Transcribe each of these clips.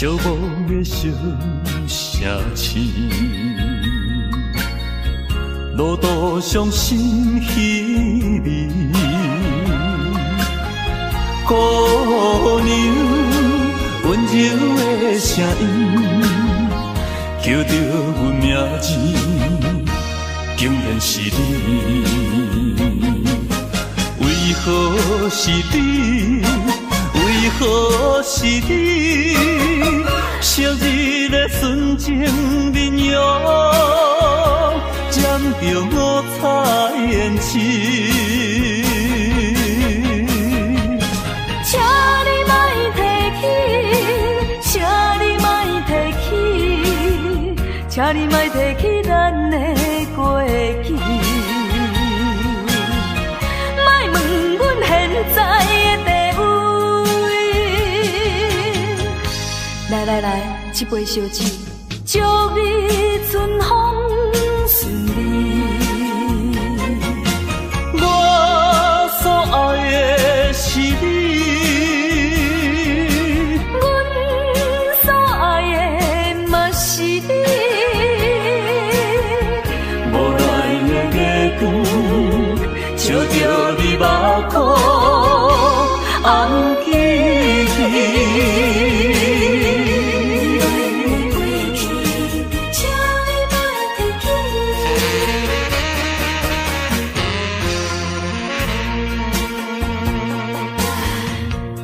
寂寞的小城市，路途上心稀微，姑娘温柔的声音，叫着阮名字，竟然是你。为何是你？为何是你？昔日的纯情面容，染着五彩胭脂。请你莫提起，请你莫提起，请你莫提起咱的过去。莫问阮现在的地位。来，一杯烧酒，祝你春风顺利。我所爱的是你，阮所爱的嘛是你。无奈的月光，照着你目眶，红记记。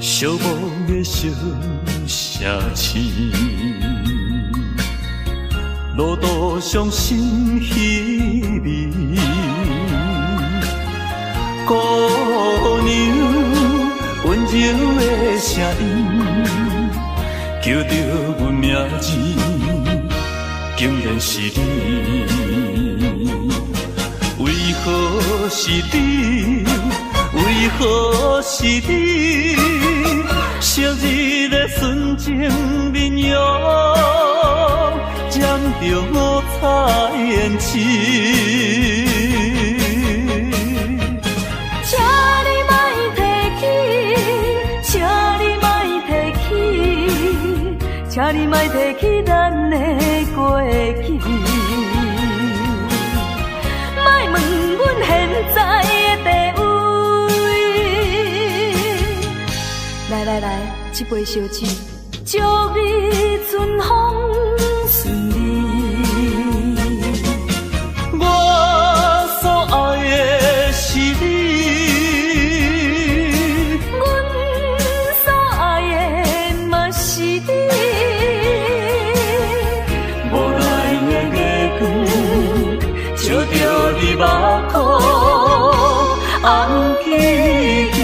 寂寞的小城市，路途上心稀微，姑娘温柔的声音，叫着阮名字，竟然是你。为何是你？为何是你？昔日的纯情面容，染着五彩胭脂。请你莫提起，请你莫提起，请你莫提起咱的过去。莫问阮现在的地位。来，一杯烧酒，祝你春风顺利。我所爱的是你，阮所爱的嘛是你。无奈的月光，照着你目眶，红记记。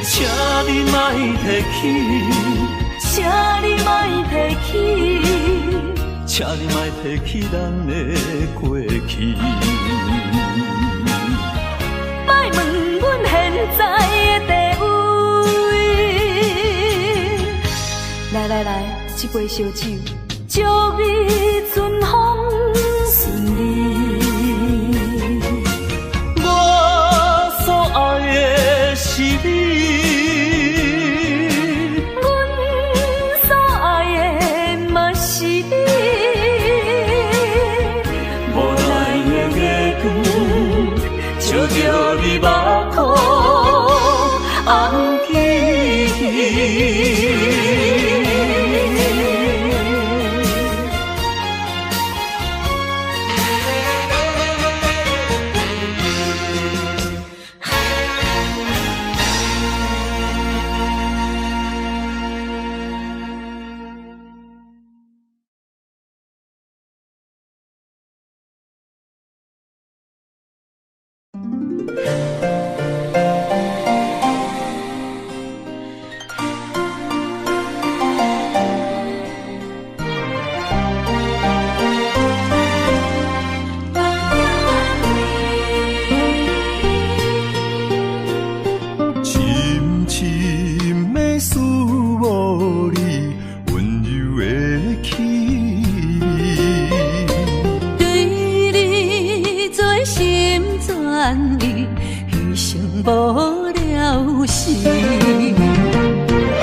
请你莫提起，请你莫提起，请你莫提起咱的过去。莫问阮现在的地位。来，一杯烧酒，祝你春风顺利。我所爱的是你。照着你目眶，红记记。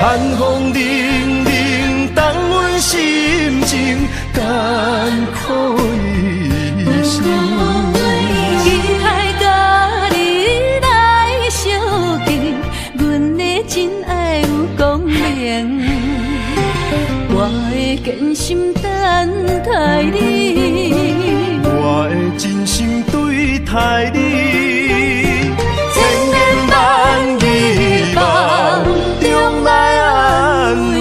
寒风凛凛。艰苦一生。期待甲你来相见，阮的真爱有光明，我会坚心等待你，我会真心对待你，千言万语梦中来安慰。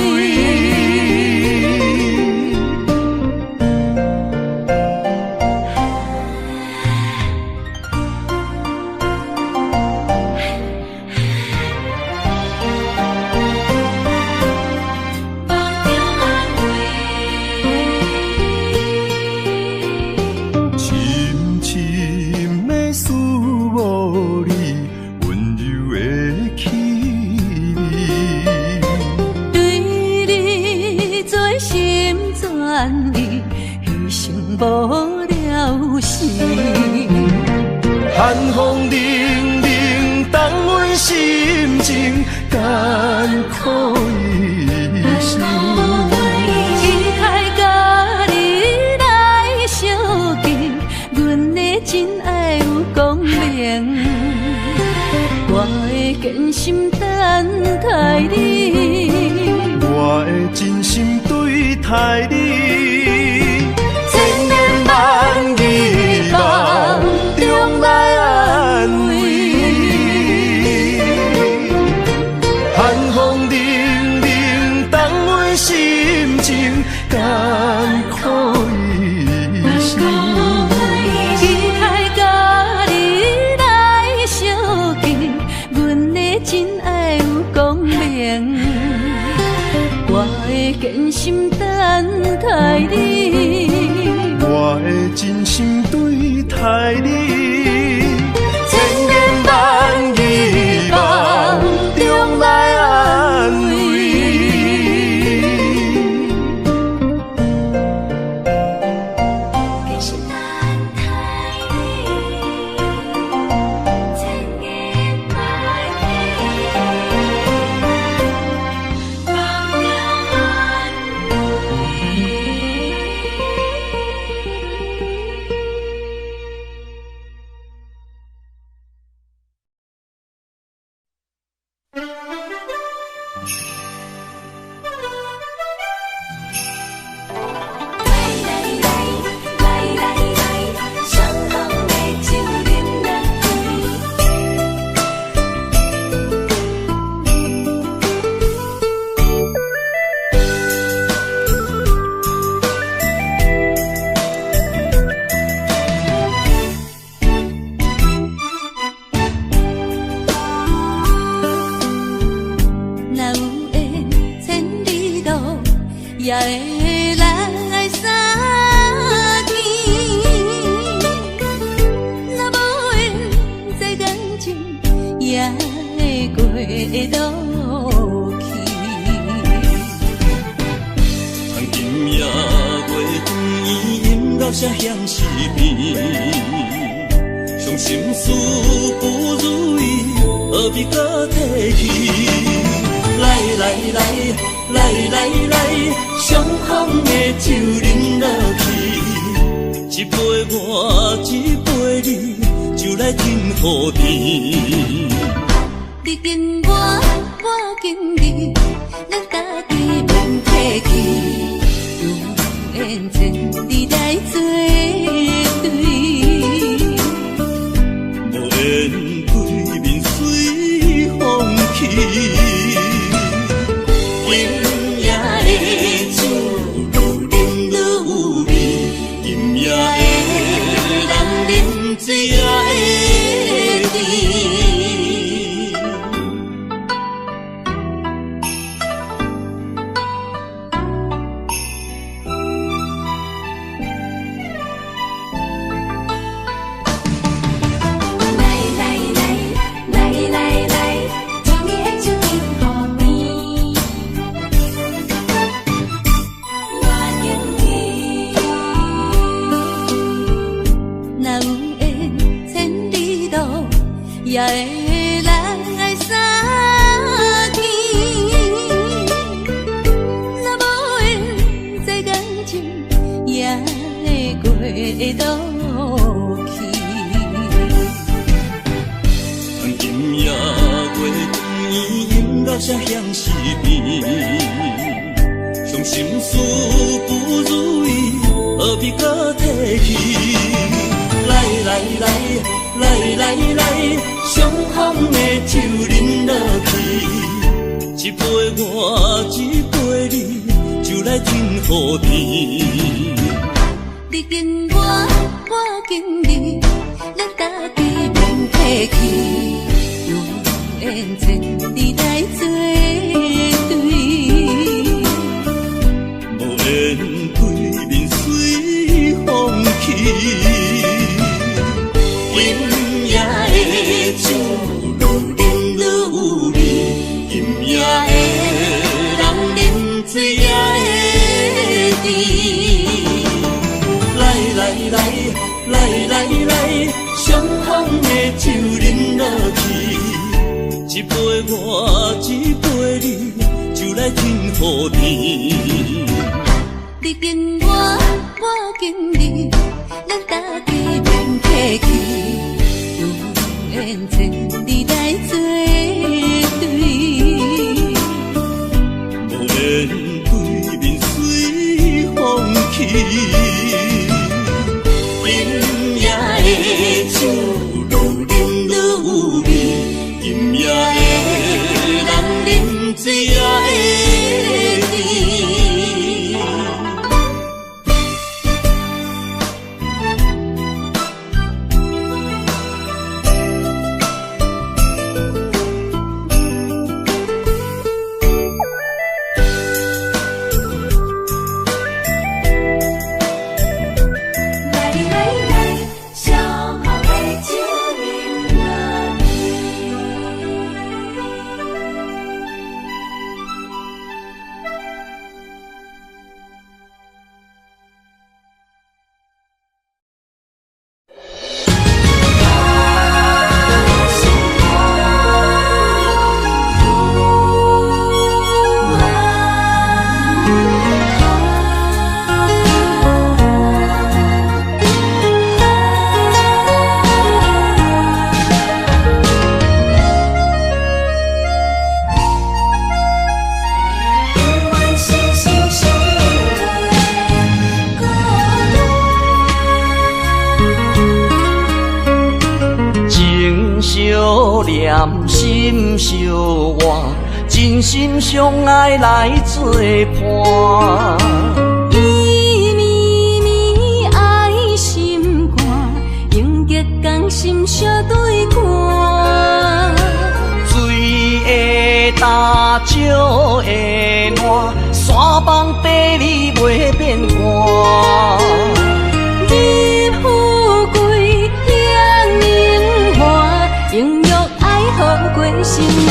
深深的思慕你，温柔的气味，对你做心全意，牺牲无了时。寒风凛凛，冻阮心情，艰苦一生。期待甲你来相见，阮的真爱有光明，我会坚心等待你，我会真心对待你，千言万语梦中来安慰。寒风凛凛，冻阮心情，艰苦一生。期待甲你来相见，阮的真爱有光明，我会坚心等待你，我会真心对待你，千言万语梦中来安慰。坚心等待你，千言万语梦中安若有缘千里路，也会来相见；若无缘这感情，也会过渡去。从今夜月光暝，引到声响是变，伤心事不如意，何必搁提起？来来来来来来，相逢的酒饮落去，一杯我一杯你，就来甜乎甜。你紧我，我紧你，咱家己免客气，有缘千里来作对。无缘对面随风去。今夜的酒愈饮愈有味，今夜的人饮醉也会甜。向是变，伤心事不如意，何必搁提起？来来来来来来，相逢的酒饮落去，一杯我，一杯你，就来甜乎甜。你敬我，我敬你，咱家己免客气，有缘千里来作对，无缘对面随风去。今夜的酒愈饮愈有味，今夜的人饮醉也会甜。来来来来来来，相逢的酒饮落去，一杯我，一杯你，就来甜乎甜。你敬我，我敬你，咱家己免客气，有缘千里来作对，无缘对面随风去。今夜的酒愈饮愈有味，今夜的人饮醉也会甜。来来来，相逢的酒饮落情相念，心相换，真心相爱来作伴。伊绵绵爱心肝，永结同心相对看。水会干，石会烂，山崩地裂袂变卦。你富贵享荣华，永浴爱好过生活。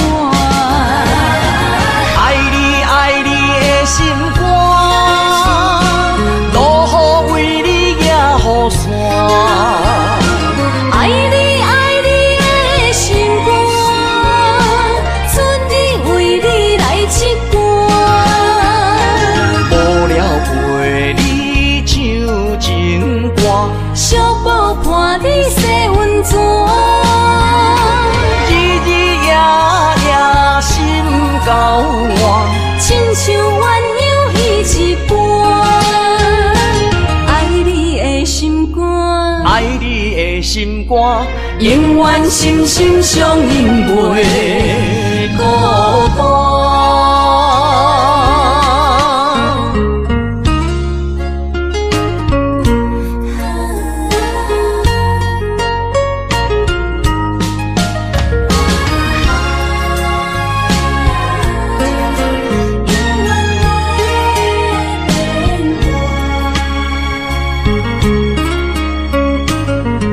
爱你爱你的心肝，落雨为你野雨伞。爱你爱你的心肝，春日为你来唱歌。无聊陪你唱情歌，小宝伴你洗温泉，日日夜夜心交换，亲像鸳鸯彼一半。爱你的心肝，爱你的心肝，永远心心相印袂孤单。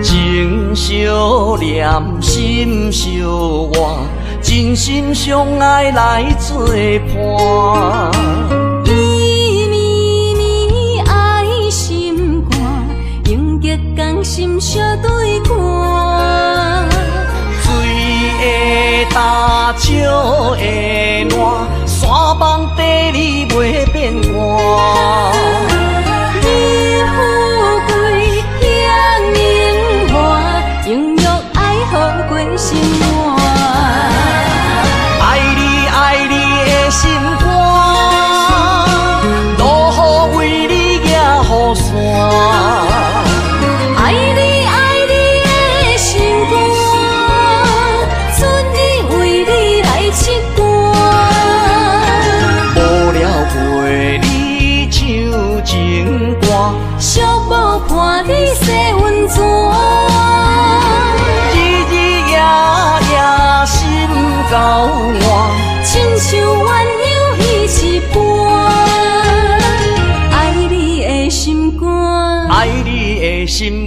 情相念，心相换，真心相爱来作伴。伊绵绵爱心肝，永结同心相对看。水会干，石会烂，山崩地裂袂变卦。你富贵享荣华，永浴爱好过生活。爱你爱你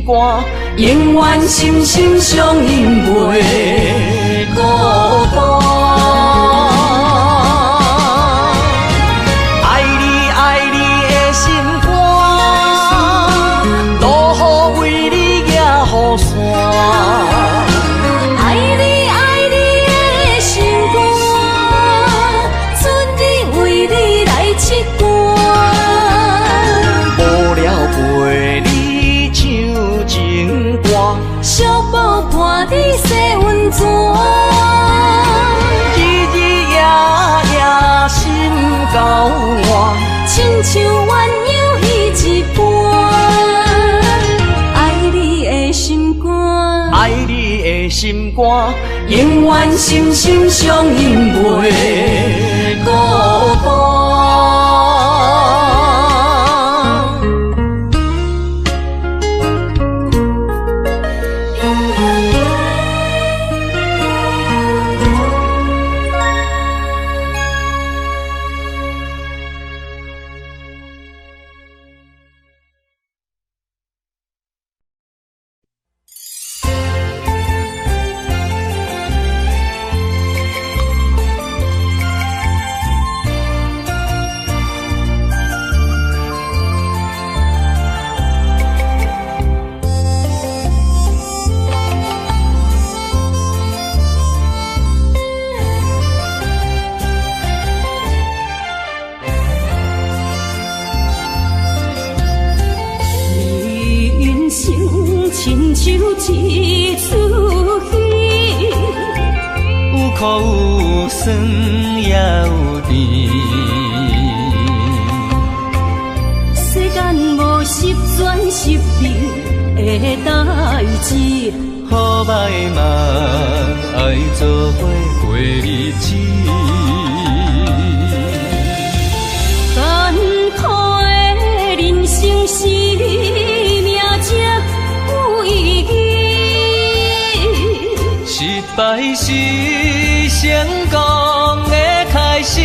歌，永远心心相印袂孤单。爱你爱你的心肝，落雨为你举雨伞。小宝伴你洗温泉，日日夜夜心交换，亲像鸳鸯彼一半。爱你的心肝，爱你的心肝，永远心心相印袂孤单。亲像一出戏，有苦有酸也有甜。世间无十全十美的代志，好歹嘛爱做伙过日子。艰苦的人生是命才有意义，失败是成功的开始。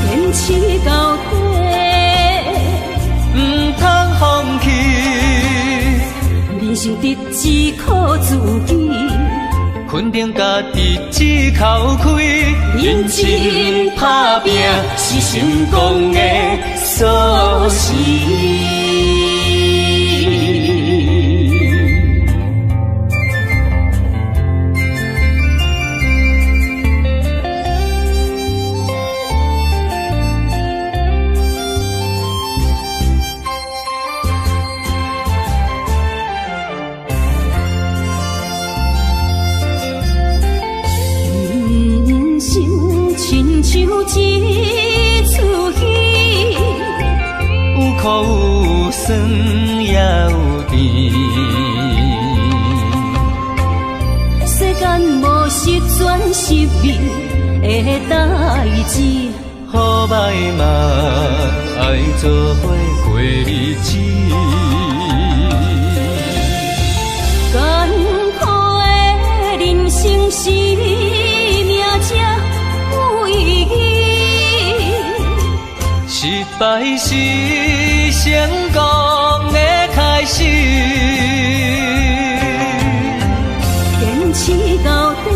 坚持到底，唔通放弃。人生得只靠自己，肯定家己只口开。认真打拼是成功的锁匙。亲像一出戏，有苦有酸也有甜。世间无十全十美的代志，好歹嘛爱做伙过日子。艰苦的人生是命才有意义，失败是成功的开始。坚持到底，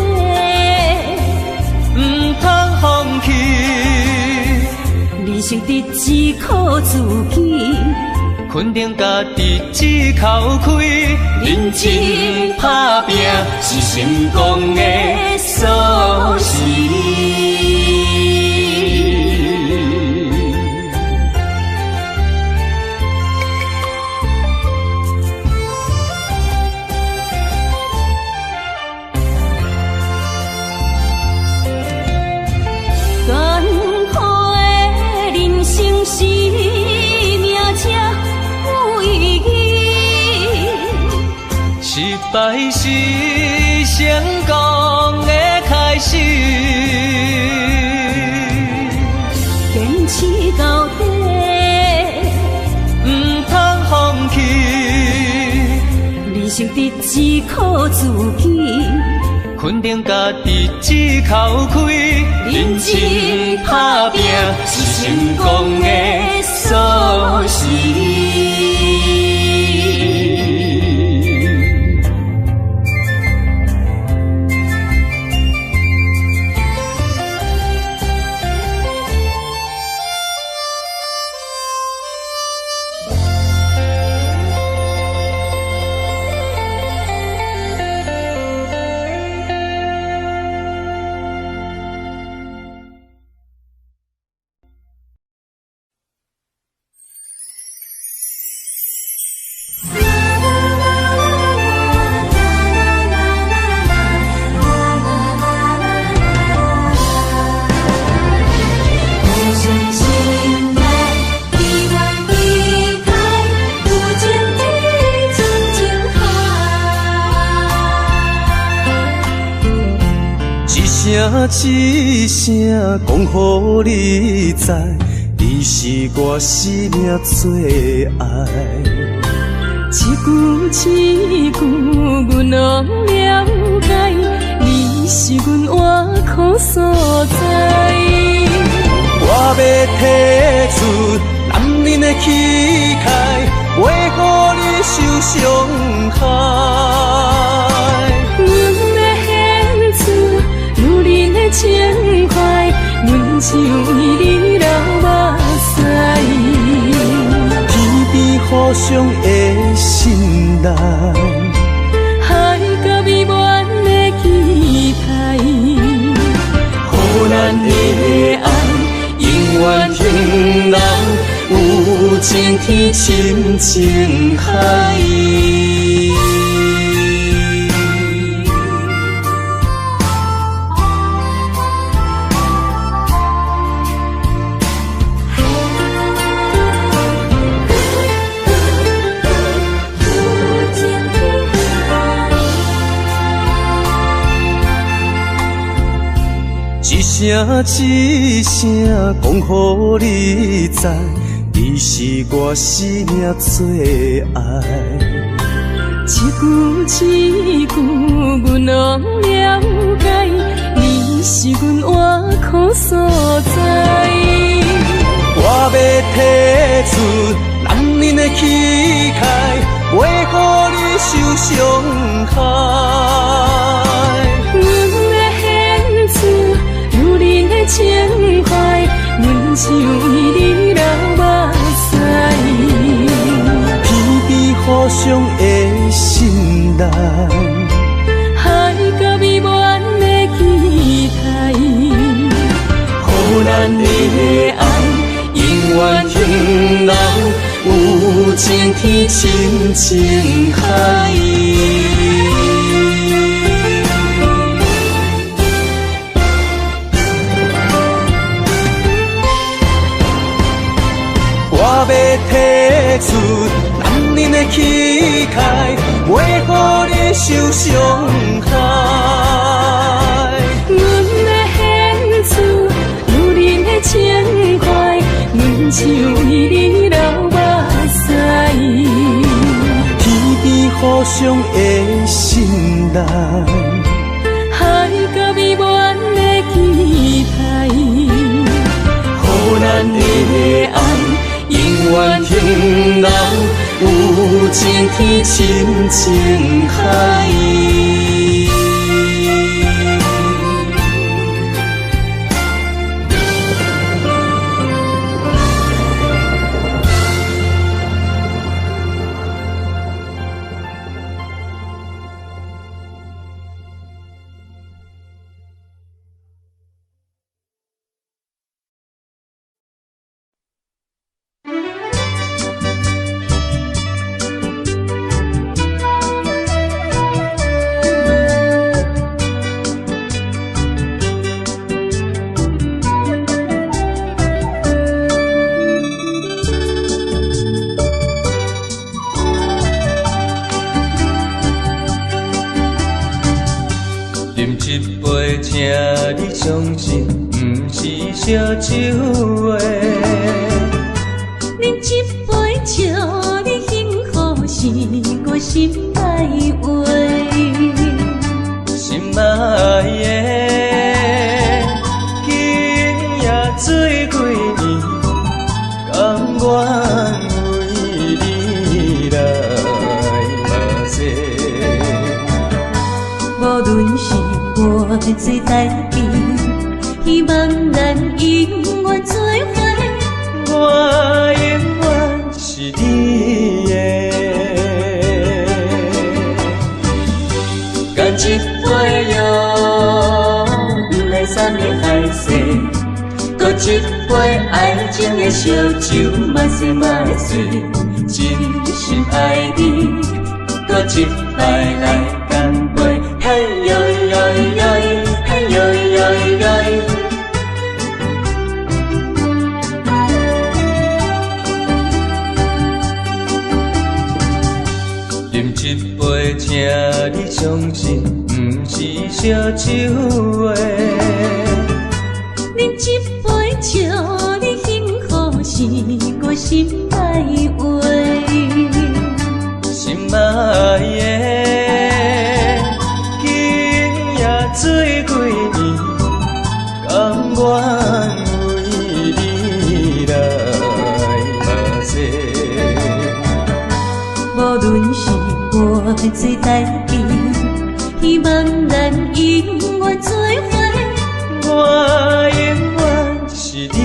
唔通放弃。人生得只靠自己，肯定家己只口开。认真打拼是成功的锁匙。艰苦的人生是命才有意义，失败是成功的开始。坚持到底，唔通放弃。人生得只靠自己，肯定家己只口开。认真打拼是成功的锁匙。一声讲予你知，你是我生命最爱。一句阮拢了解，你是阮活苦所在。我要提出男人的气概，袂予你受伤害。阮要献出女人的情怀，阮只为你流目屎。天边互相的信赖，海角美满的期待，予咱的爱永远停留有情天深情海。一声讲予你知，你是我生命最爱。一句阮拢了解，你是阮活苦所在。我要提出男人的气概，袂予你受伤害。情怀，阮只为你流目屎。天边互相的信赖，海角美满的期待，予咱的爱永远停留有情天深情海。我要提出男人的气概，袂予你受伤害。阮要献出女人的情怀，阮只为你流目屎。天边互相的信赖，海角美满的期待，予咱的爱永远停留有情天深情海。相信不是烧酒话，饮一杯笑你幸福是我心内话，心爱的，今夜醉几年，甘愿为你来目屎。无论是我的最代志，希望咱永远做伙。我永远是你的，干一杯药，不来三年海誓，搁一杯爱情的烧酒，嘛醉嘛醉，真心爱你，搁一摆来干杯，嘿呦呦呦，嘿呦呦呦。饮一杯，请你相信，不是烧酒话。真多代志，希望咱永远做伙。我永远是你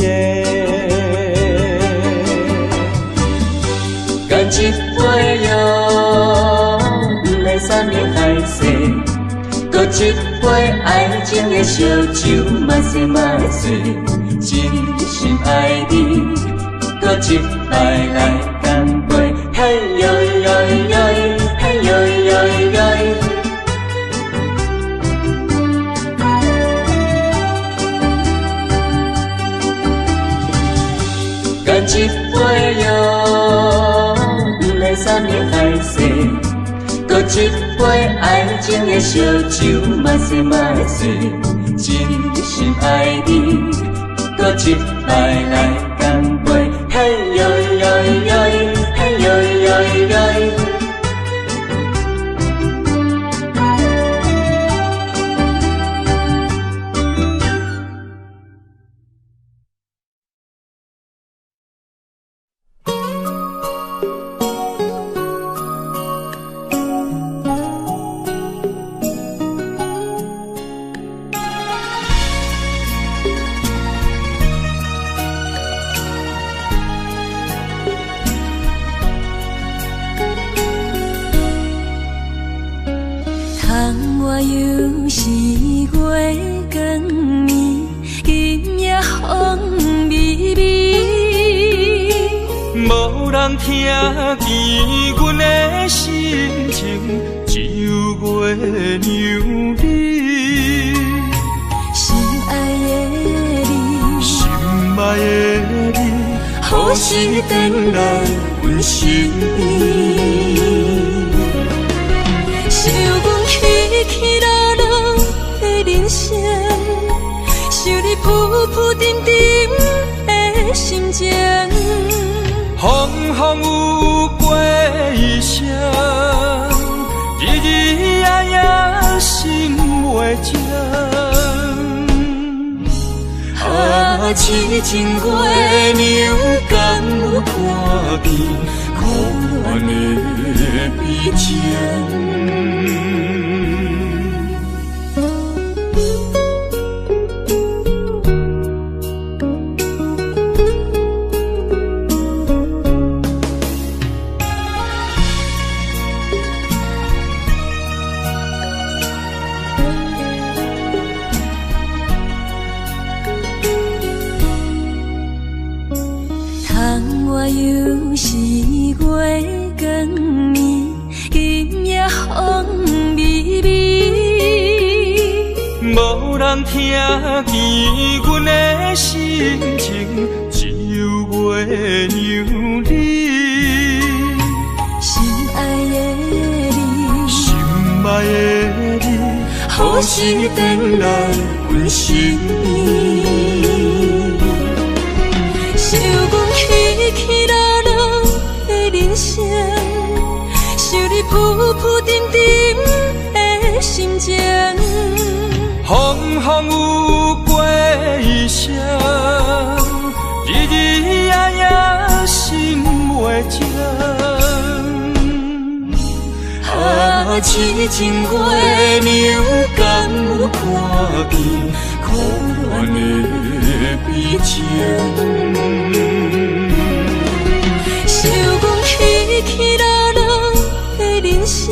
的。干一杯药，不来三年海誓，搁一杯爱情的烧酒，嘛细嘛碎，真心爱你，搁一摆来干杯，嘿呦呦呦，嘿呦呦呦。干一杯药，不来三年海誓，搁一杯爱情的烧酒，嘛细嘛碎，真心爱你，搁一摆来干杯，嘿呦呦呦，嘿呦呦呦。我又是月光暝，今夜风微微，无人听见阮的心情，只有月娘你。心爱的你，心爱的你，何时回来阮身边？想阮起起落落的人生，想你浮浮沉沉的心情。风风有过一声，日日夜夜心袂静。啊，痴情月娘敢有看见可怜的悲情？我又是月光暝，今夜风微微，无人听见阮的心情，只有月娘你。心爱的你，心爱的你，何时回来阮身边？想阮起起落落的人生，想你浮浮沉沉的心情。风风有过一声，日日夜夜心袂静。啊，痴情月娘敢有看见可怜的悲情？想阮起起落落的人生，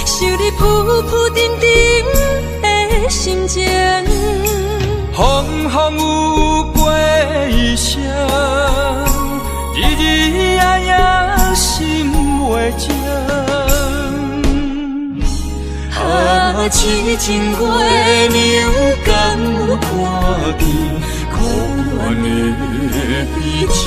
想你浮浮沉沉的心情。风风有过一声，日日夜夜心袂静。啊，痴情月娘敢有看见可怜的悲情？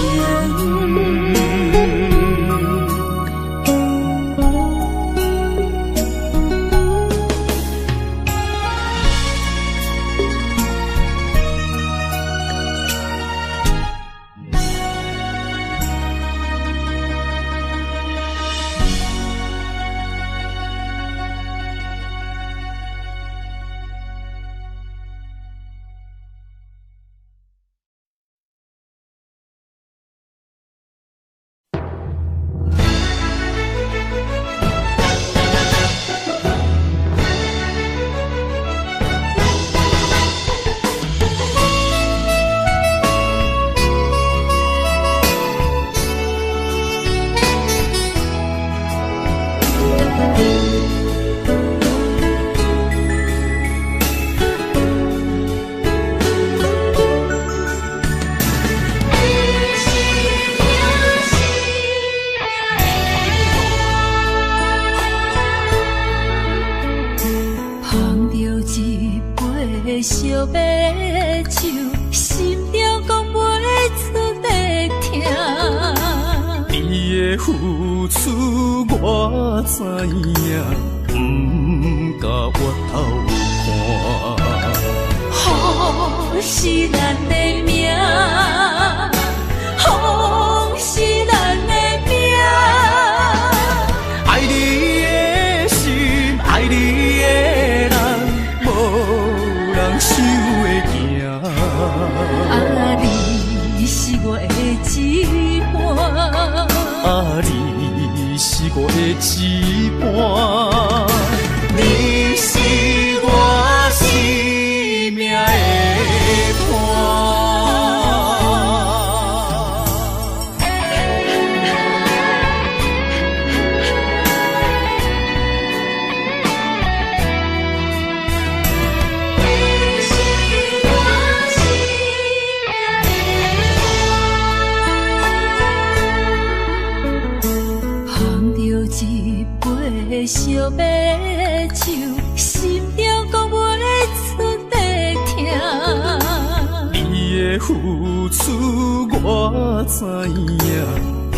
相白手，心中讲袂出的痛。你的付出我知影，不甲我头看。好是咱的命，好是咱的命。爱你的心，爱你的人，无人想会行。啊，你是我的一半，啊，你是我的一半，你是我生命的伴。相白手，心中讲袂出的痛。你的付出我知影，不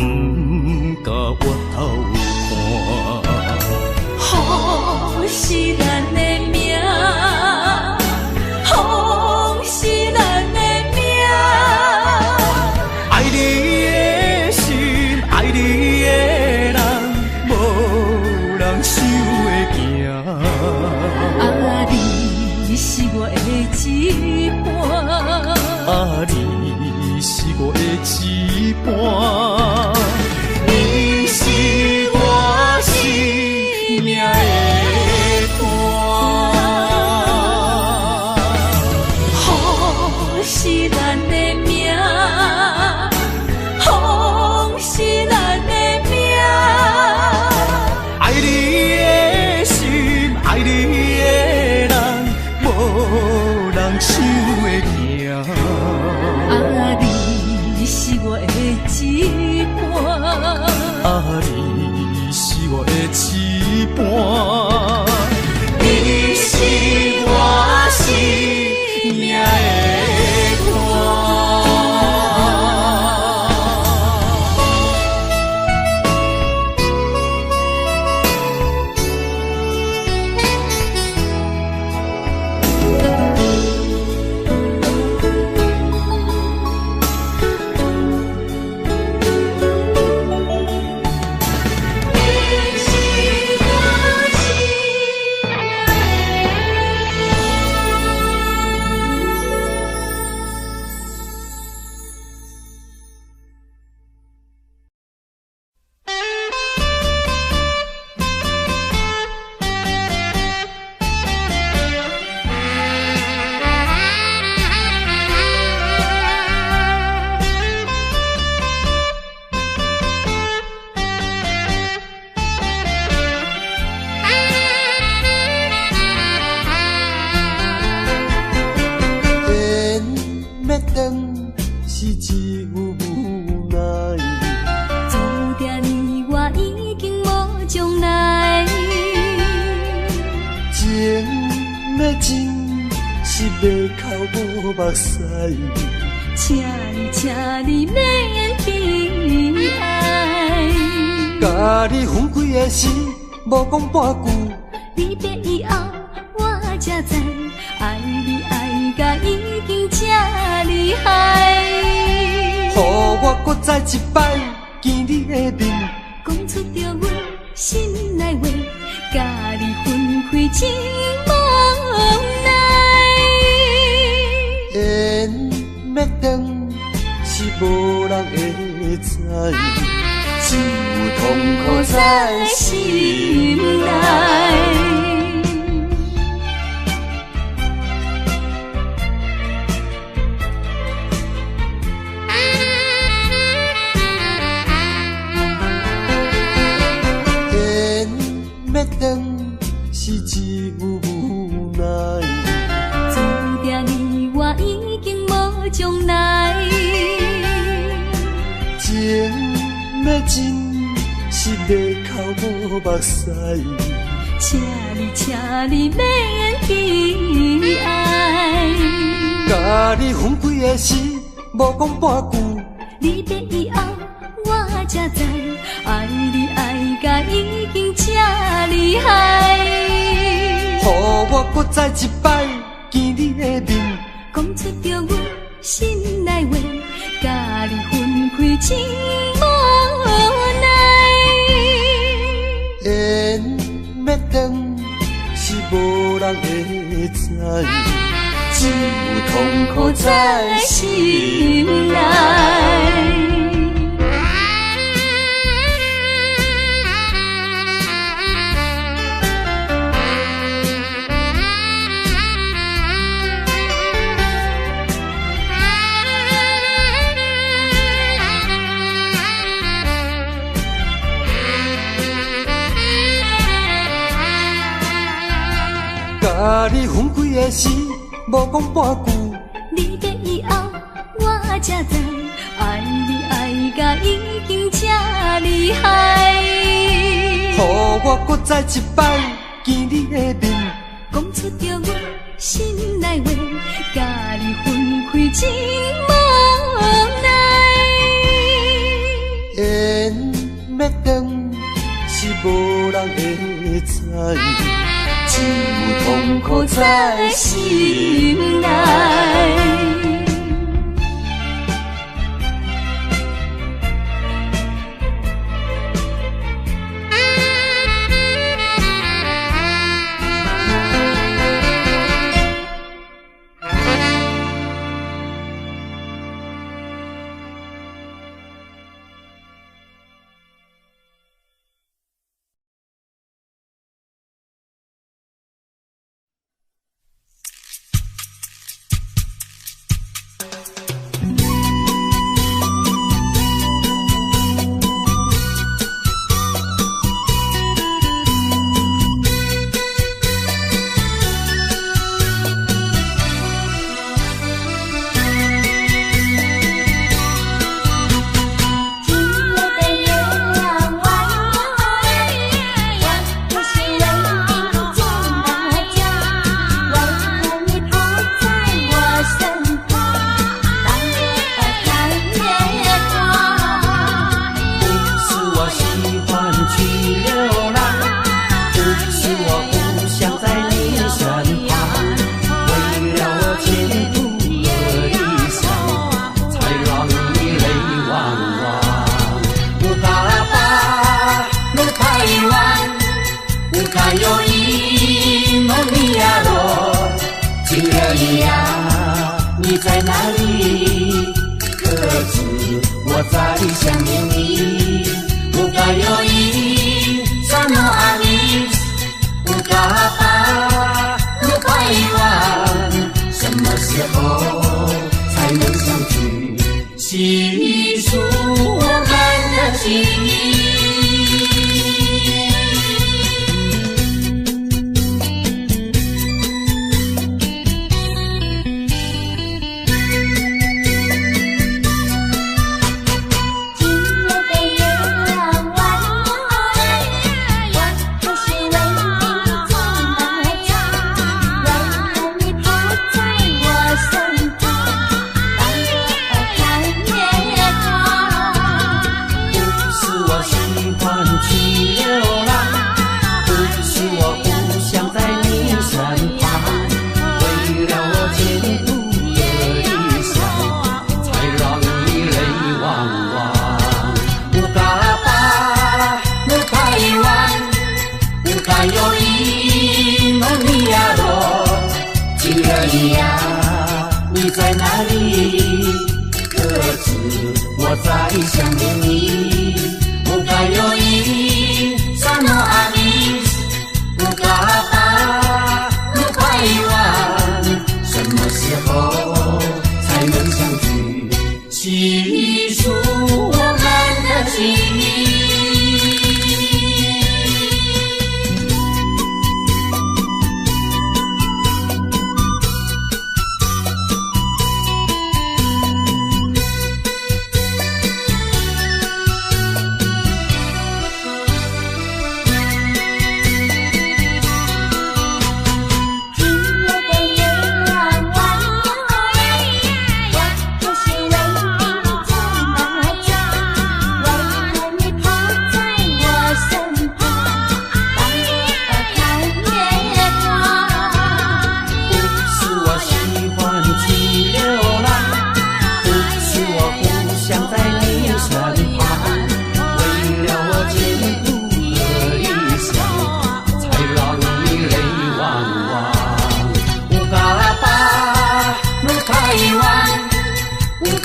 甲我头看。好是咱的命，好是咱的命。爱你的心，爱你的人，无人想会行。啊，你是我的一半，啊，你是我的一半，你是我生命的伴。好是咱的命，好是咱的命。爱你的心，爱你的人，无人想会行。啊，你是我的一半，啊，你是我的一半，你是我生命的伴。目屎，请你免悲哀。甲你分开的时，无讲半句。离别以后，我才知爱你爱甲已经这厉害。予我搁再一摆见你的面，讲出着阮心内话，甲你分开真无奈。缘要断是无人会知，只有痛苦在心内。要断是只有无奈，注定你我已经无将来。情要真是要哭无目屎，请你免悲哀。甲你分开的时，无讲半句。离别以后，我才知爱你爱甲已经这厉害。予我搁再一摆见你的面，讲出着阮心内话，甲你分开真无奈。缘要断是无人会知，只有痛苦在心内。甲你分开的时，无讲半句。离别以后，我才知爱你爱甲已经这厉害。予我搁再一摆见你的面，讲出着阮心内话，甲你分开真无奈。缘要断是无人会知，只有痛苦在心内。你在哪里？可知我在想念你？不该有一刹那阿弥，不该把路拐弯，什么时候才能相聚？细数我们的情谊。你在哪里？可知我在想念你？不该有一刹那阿弥，不该把路拐弯，什么时候才能相聚？细数我们的情谊。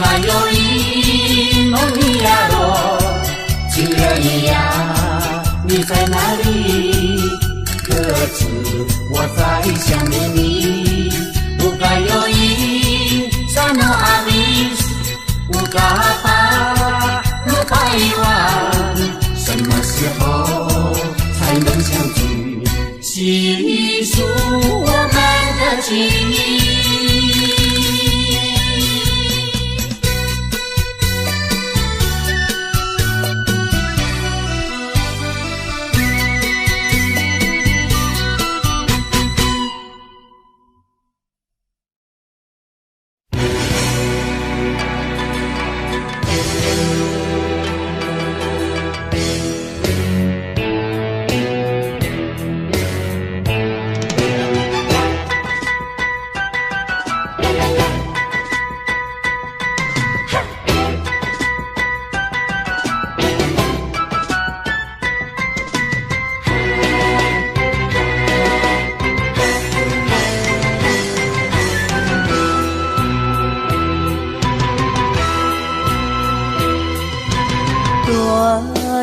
该有一梦一呀落，情人呀，你在哪里？可知我在想念你？不该有一沙诺阿米，乌嘎巴鲁巴伊万，什么时候才能相聚？细数我们的情谊。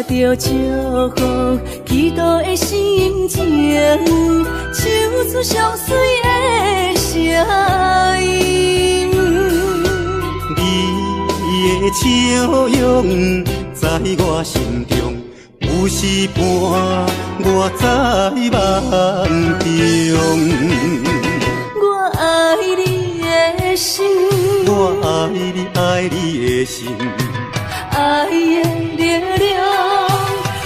着祝福祈祷的心情，唱出相随的声音。你的笑容在我心中，有时伴我在梦中。我爱你的心，我爱你，爱你的心。爱的力量，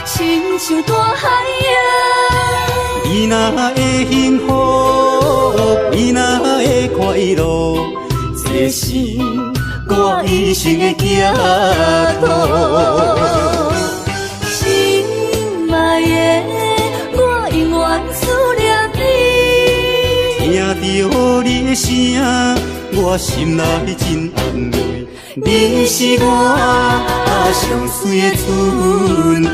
亲像大海洋。你若会幸福，你若会快乐，这是我一生的寄托。心爱的，我永远思念你。听到你的声，我心内真安慰。你是我上水的春天。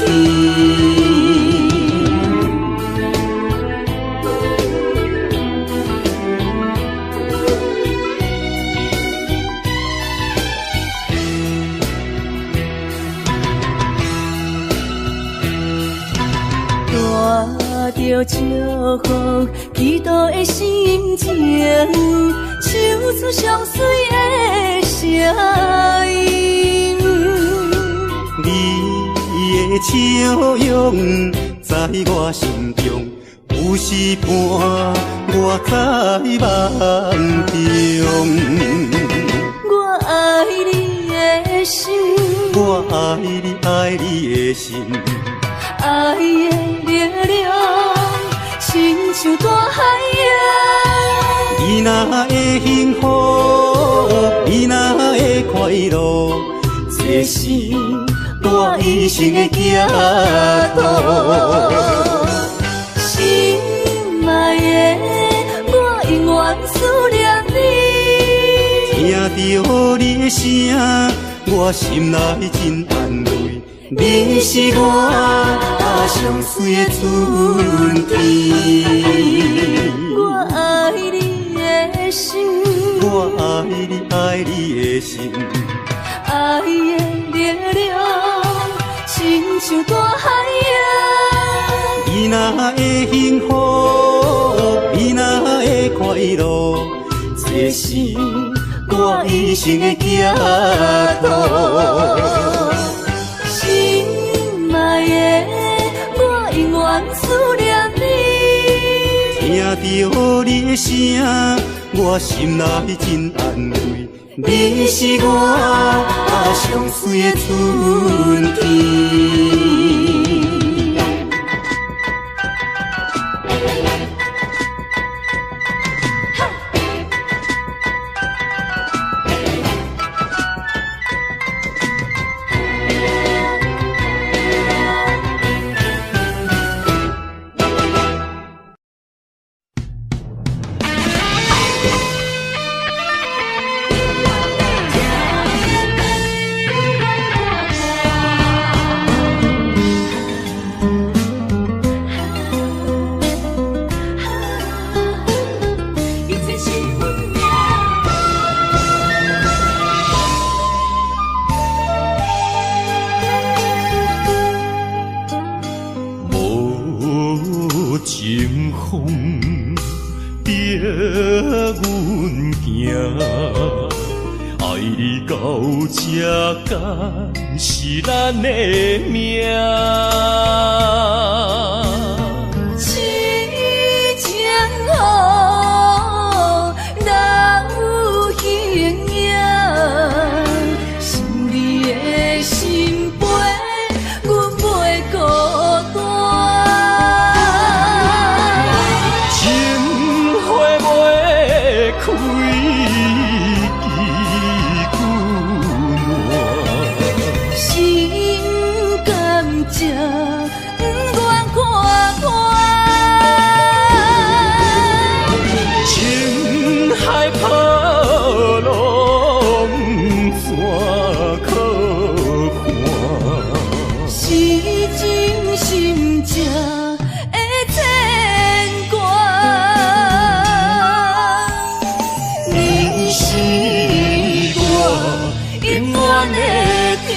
带着祝福祈祷的心情，唱出相随的声音。你的笑容在我心中，有时伴我在梦中。我爱你的心，我爱你，爱你的心。爱的力量，亲像大海洋。你若会幸福，你若会快乐，这是我一生的寄托。心爱的，我永远思念你。听到你的声，我心内真安慰。你是我上水的春天。我爱你的心，我爱你，爱你的心。爱的力量，亲像大海洋。你若会幸福，你若会快乐，这是我一生的寄托。心爱的，我永远思念你。听到你的声，我心内真安慰。你是我上水的春天。你到这敢是咱的命。痴情好，人有形影，想你的心陪，阮袂孤单。情花袂开。不愿看看，情海波浪怎可看？是真心正的牵挂，你是我永远的疼。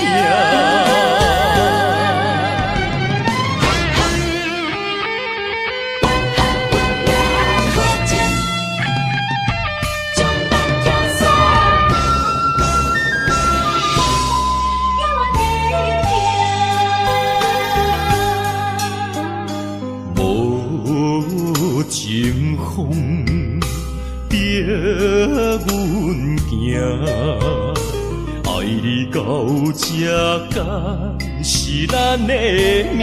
情风逼阮行，爱你到这敢是咱的命。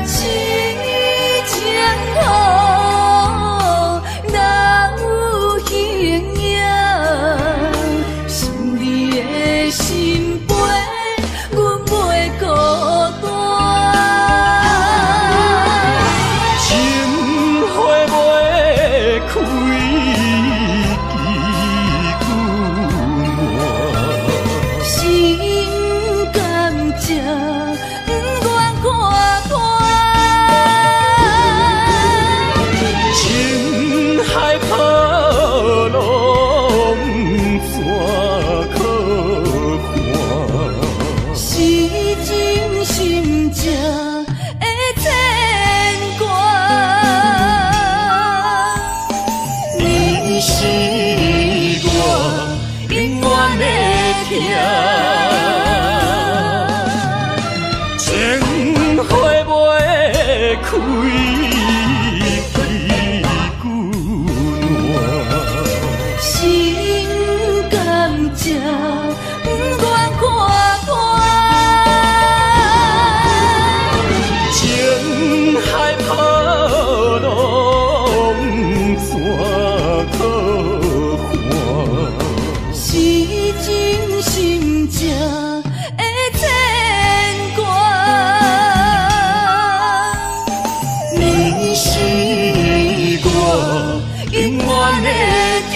痴情好，人有形影，想你的心陪，阮袂孤单。开心甘情不愿看看，情海波浪怎可看？是真心正的牵挂。你是我永远的疼，情花袂开，心甘情不愿看看，情海波浪怎可看？是真心正的牵挂。你是我永远的疼。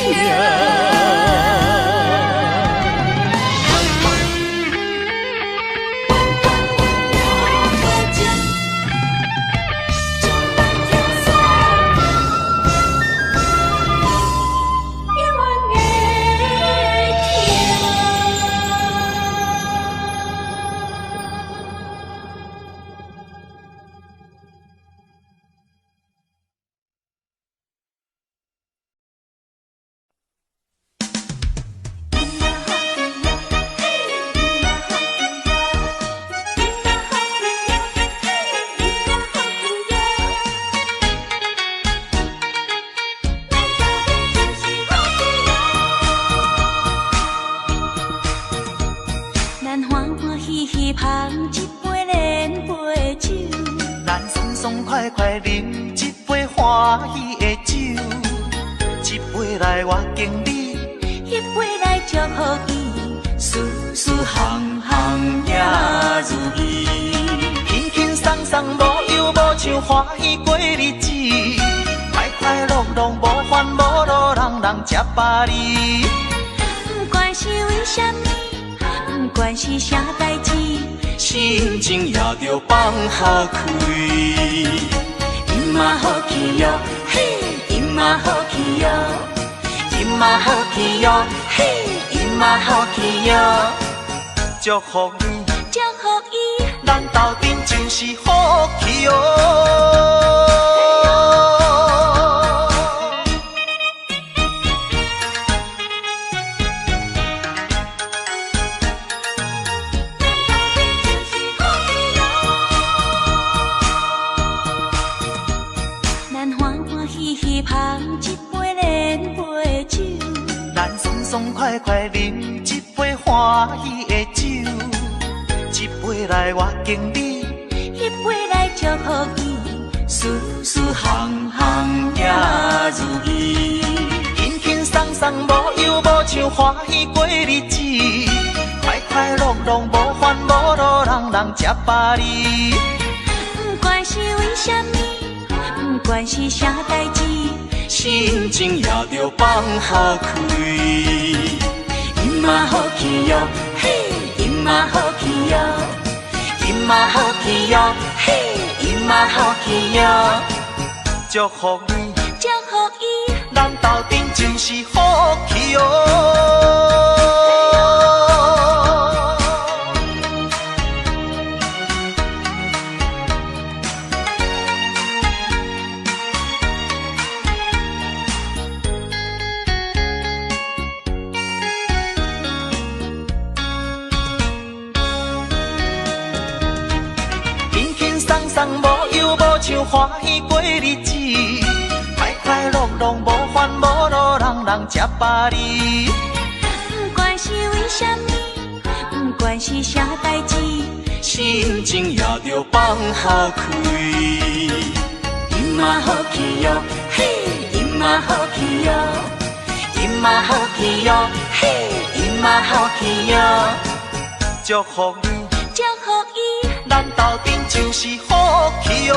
咱欢欢喜喜捧一杯连杯酒，咱爽爽快快饮一杯欢喜的酒，一杯来我敬你，一杯来祝福伊，事事行行也如意。轻轻松松无忧无愁，欢喜过日子，快快乐乐无烦无恼，人人吃饱哩。不管是为什么，不管是啥代志，心情也着放好开。饮嘛好气哟，嘿，饮嘛好气哟，饮嘛好气哟，嘿，饮嘛好气哟，祝福你，祝福伊，咱斗阵就是好气哦。爽快快饮一杯欢喜的酒，一杯来我敬你，一杯来祝福伊，事事行行也如意。轻轻松松无忧无愁，欢喜过日子，快快乐乐无烦无恼，人人吃饱哩。不管是为什么，不管是啥代志，心情也着放好开。因嘛好气哟，嘿，因嘛好气哟，因嘛好气哟，嘿，因嘛好气哟，祝福你，祝福伊，咱斗阵就是好气哦。无忧无愁，欢喜过日子，快快乐乐无烦无恼，人人吃饱哩。不管是为什么，不管是啥代志，心情也着放好开。因嘛好气哟，嘿，因嘛好气哟，因嘛好气哟，嘿，因嘛好气哟，祝福你，祝福伊，咱斗阵就是好气哦。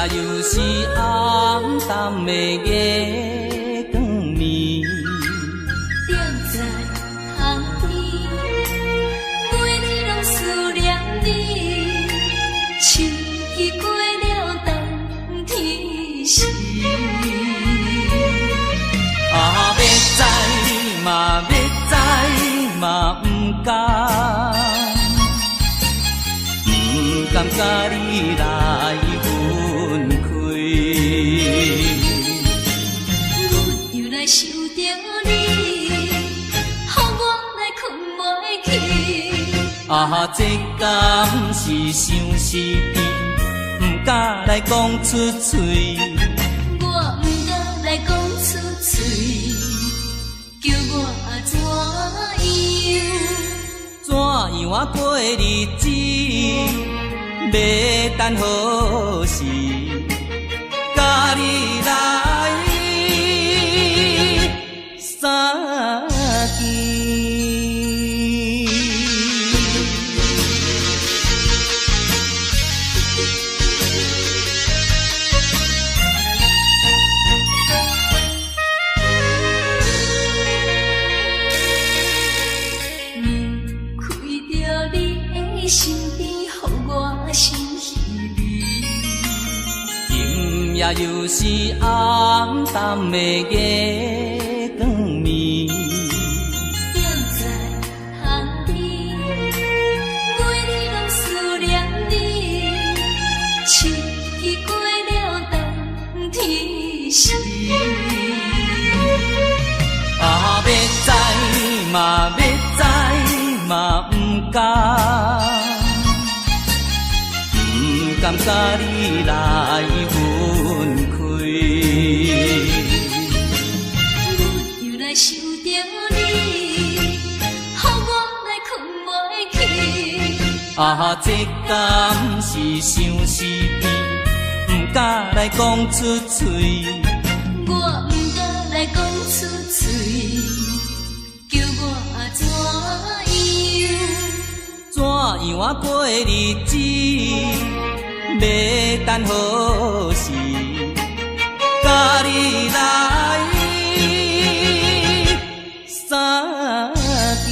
又是暗淡的月光暝，踮在窗边，每日拢思念你，秋已过了冬天时。要知嘛要知嘛不甘，不甘甲你来分开。阮又来想着你，予我来困袂去。这敢是相思甜，不敢来讲出嘴。我不敢来讲出嘴，叫我怎样过日子？要等何时？甲你来相见。身边，予我心稀微。今夜又是暗淡的月光暝，踮在窗边，每日拢思念你。秋已过了冬天时，要知嘛要知嘛不甘。不甘甲你来分开，阮又来想着你，予我来困袂去。这敢是相思甜，不敢来讲出嘴。我不敢来讲出嘴，叫我样我过日子，要等何时？甲你来相见。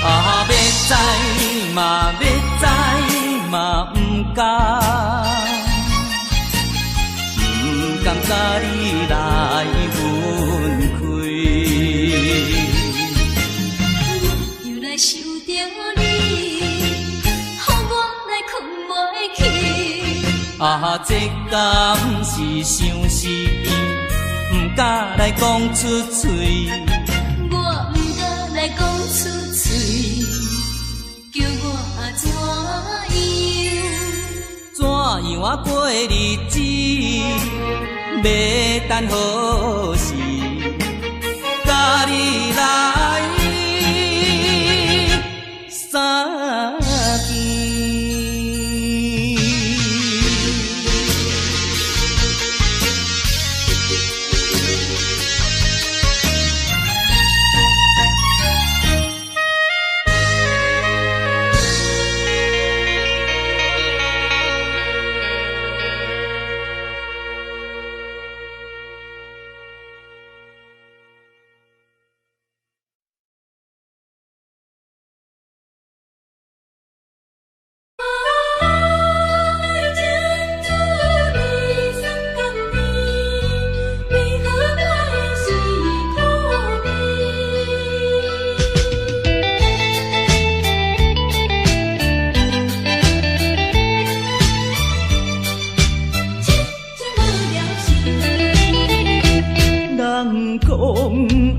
啊，要知嘛，要知嘛，不敢。甘甲你来分开，又来想着你，予我来困袂去。啊，这敢是相思，不敢来讲出嘴。我不敢来讲出嘴，叫我怎样我过日子？要等何时？甲你来相见。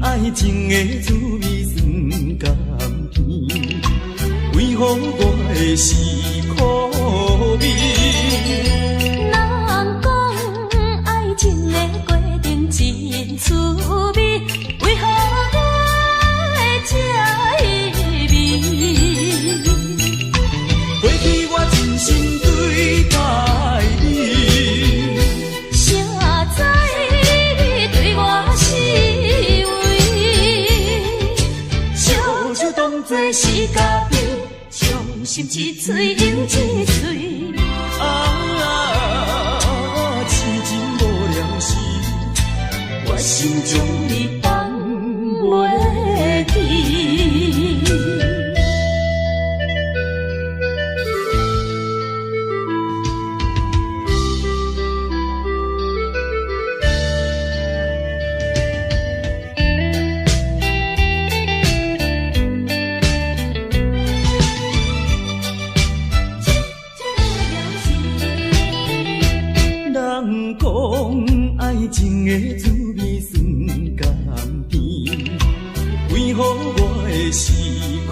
爱情的滋味酸甘甜，为何我的是苦味？人讲爱情的过程真滋味，为何我会这意味？过去我真心对待你，谁知你对我是做是家己，伤心一嘴又一嘴。痴情无了时，我心中你放袂去。爱情的滋味酸甘甜，为何我会是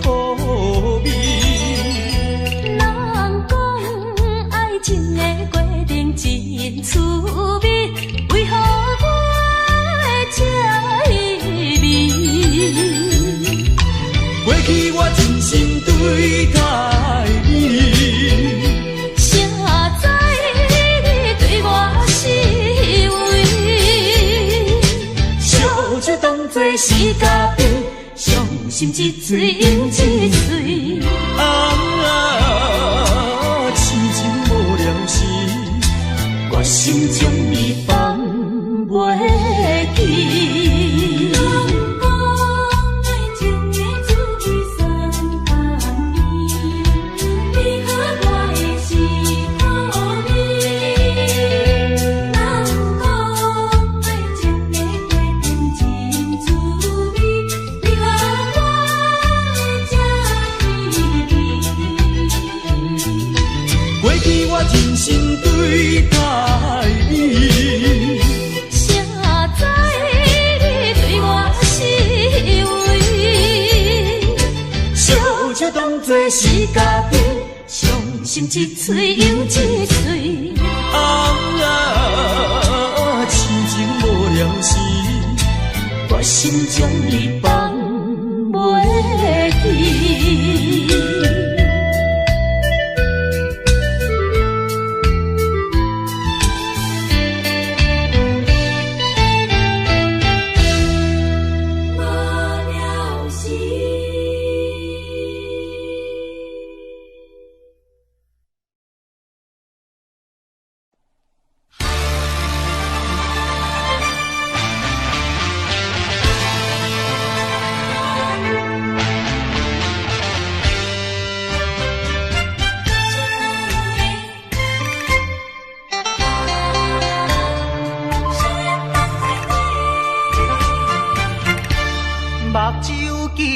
苦味？人讲爱情的过程真滋味，为何我会这意味？过去我真心对待你，谁知你对我是就当作是家己，伤心一嘴又一嘴。痴情无了时，我心中你放袂去。人讲爱情的滋味酸甘甜，为何我会是苦味？人讲爱情的过程真滋味，为何我这意味？过去我真心对待你，谁知你对我是为？小就当作是家己，伤心一嘴又一嘴。痴情无了时，我心中你放袂去。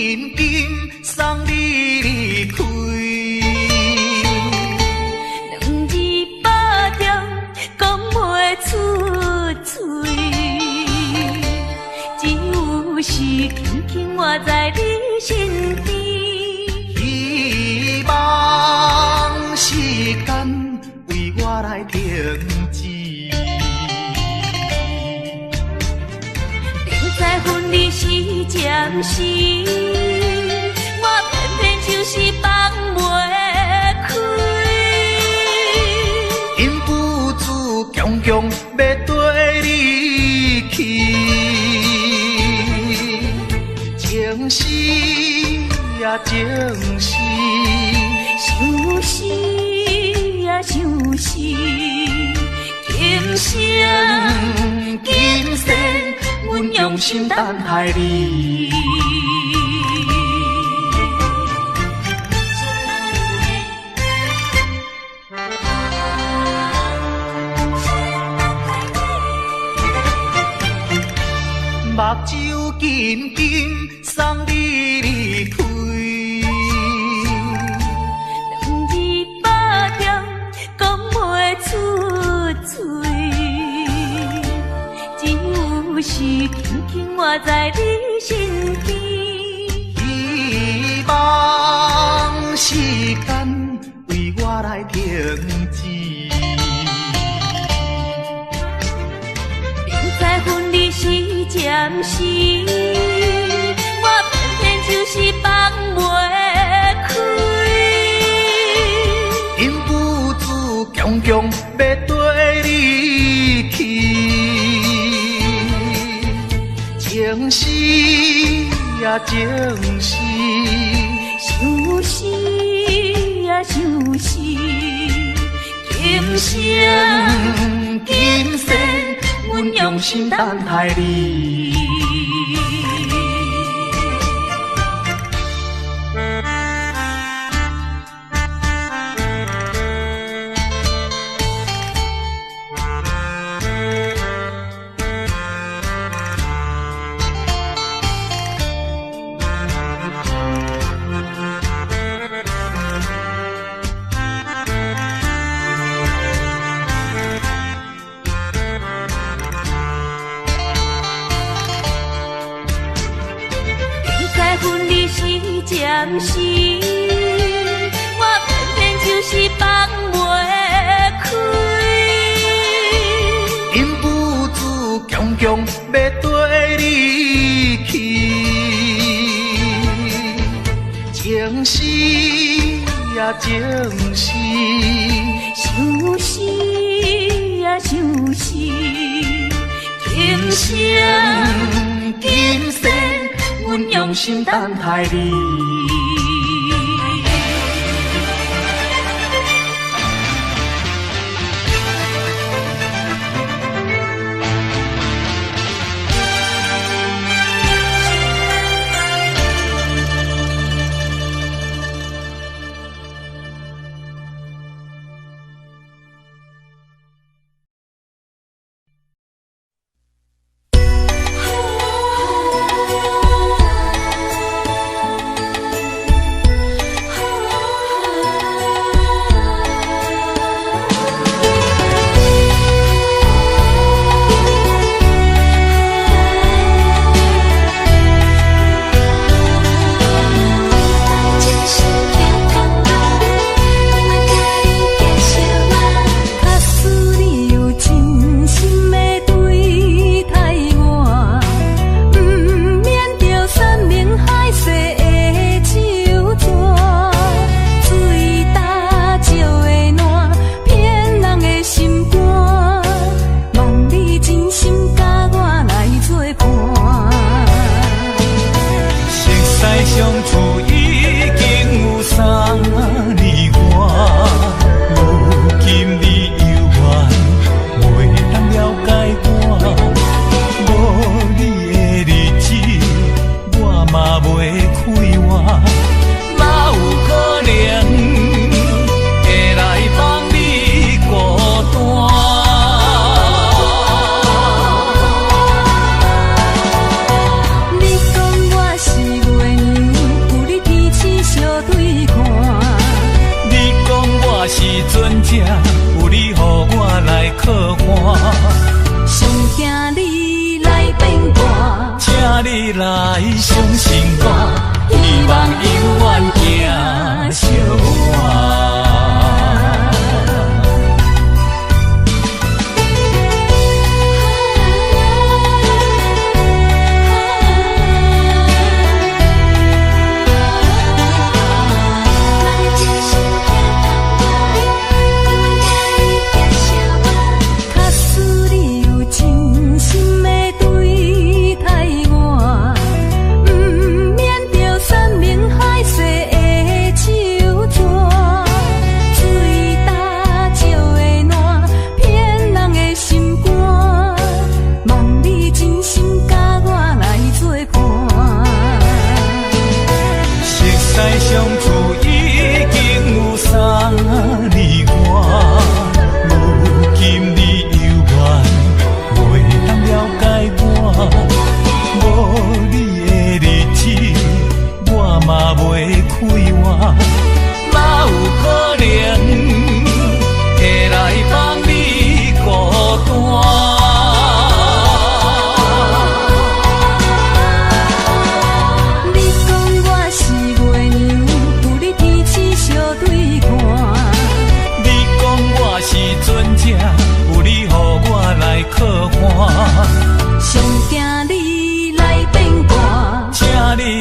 紧紧送你离开。两字百点讲袂出嘴，只有是轻轻活在你身边。希望时间为我来停止。在分离时暂时，我偏偏就是放袂开。因父子强强要跟你去，情是呀情是，想是呀想是，今生今世。阮用心等待你。目睭紧紧送你离开。两字百点讲袂出嘴。是轻轻活在你身边，希望时间为我来停止。明知分离是暂时，我偏偏就是放袂开。因父子强强要跟你去。情是呀情是，想是呀想是，今生今世，阮用心等待你。暂时，我偏偏就是放袂开。因父子强强要跟你去，情是呀情是，想是呀想是，今生今世。阮用心等待你。你来相信我，希望永远行相伴。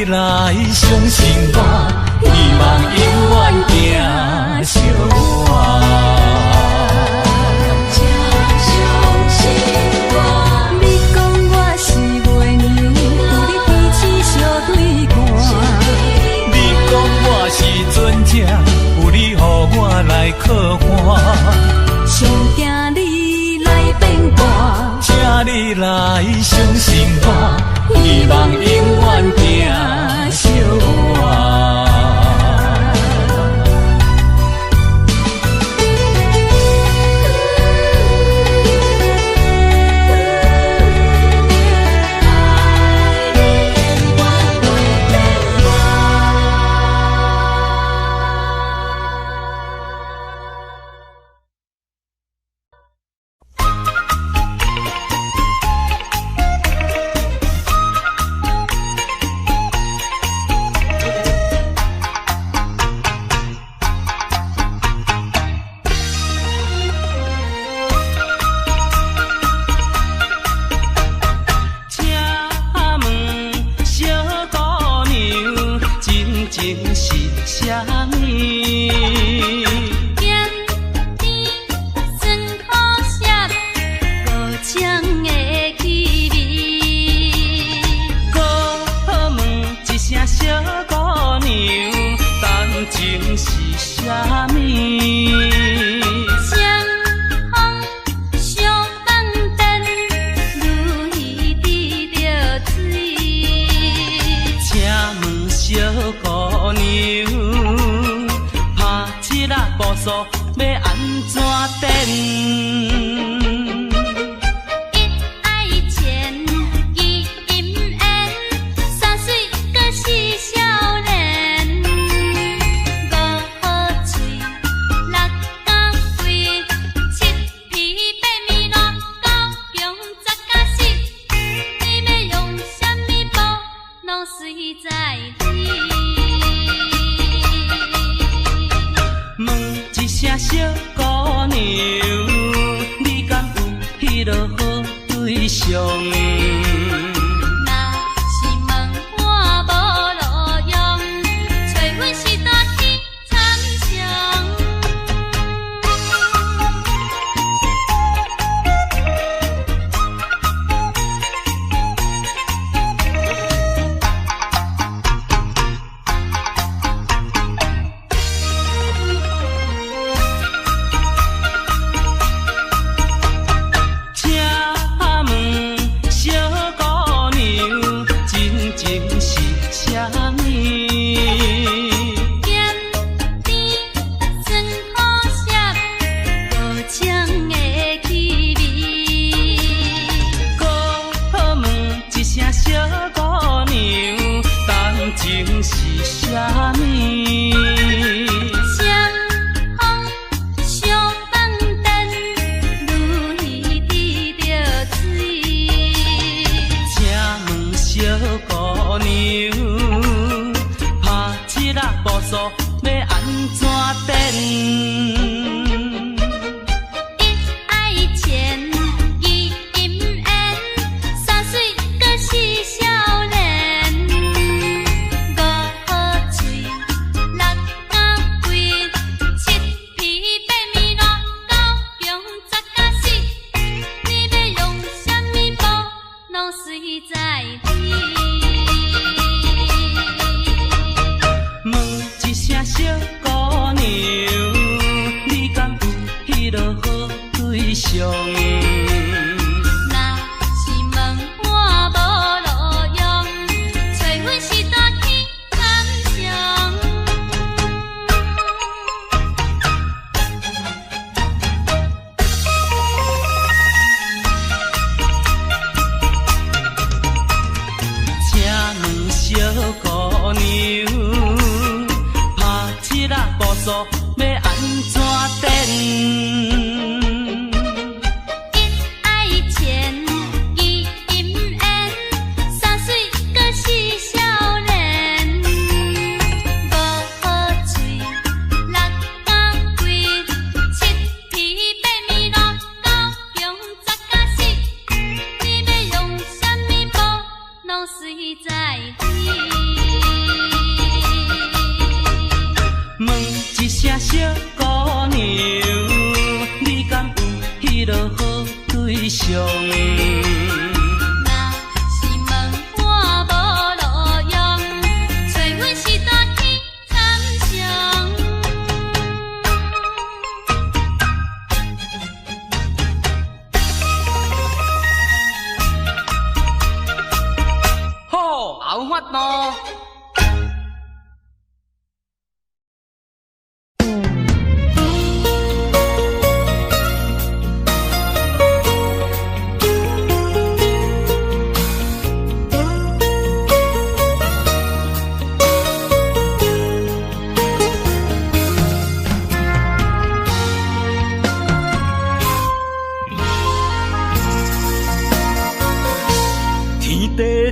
来相信我，希望永远行相伴。请相信我，你讲我是月娘，有你天星相对看。你讲我是船只，有你予我来靠岸。上惊你来变卦，请你来相信我，希望永远行相伴。姑娘，拍七仔步数要安怎等？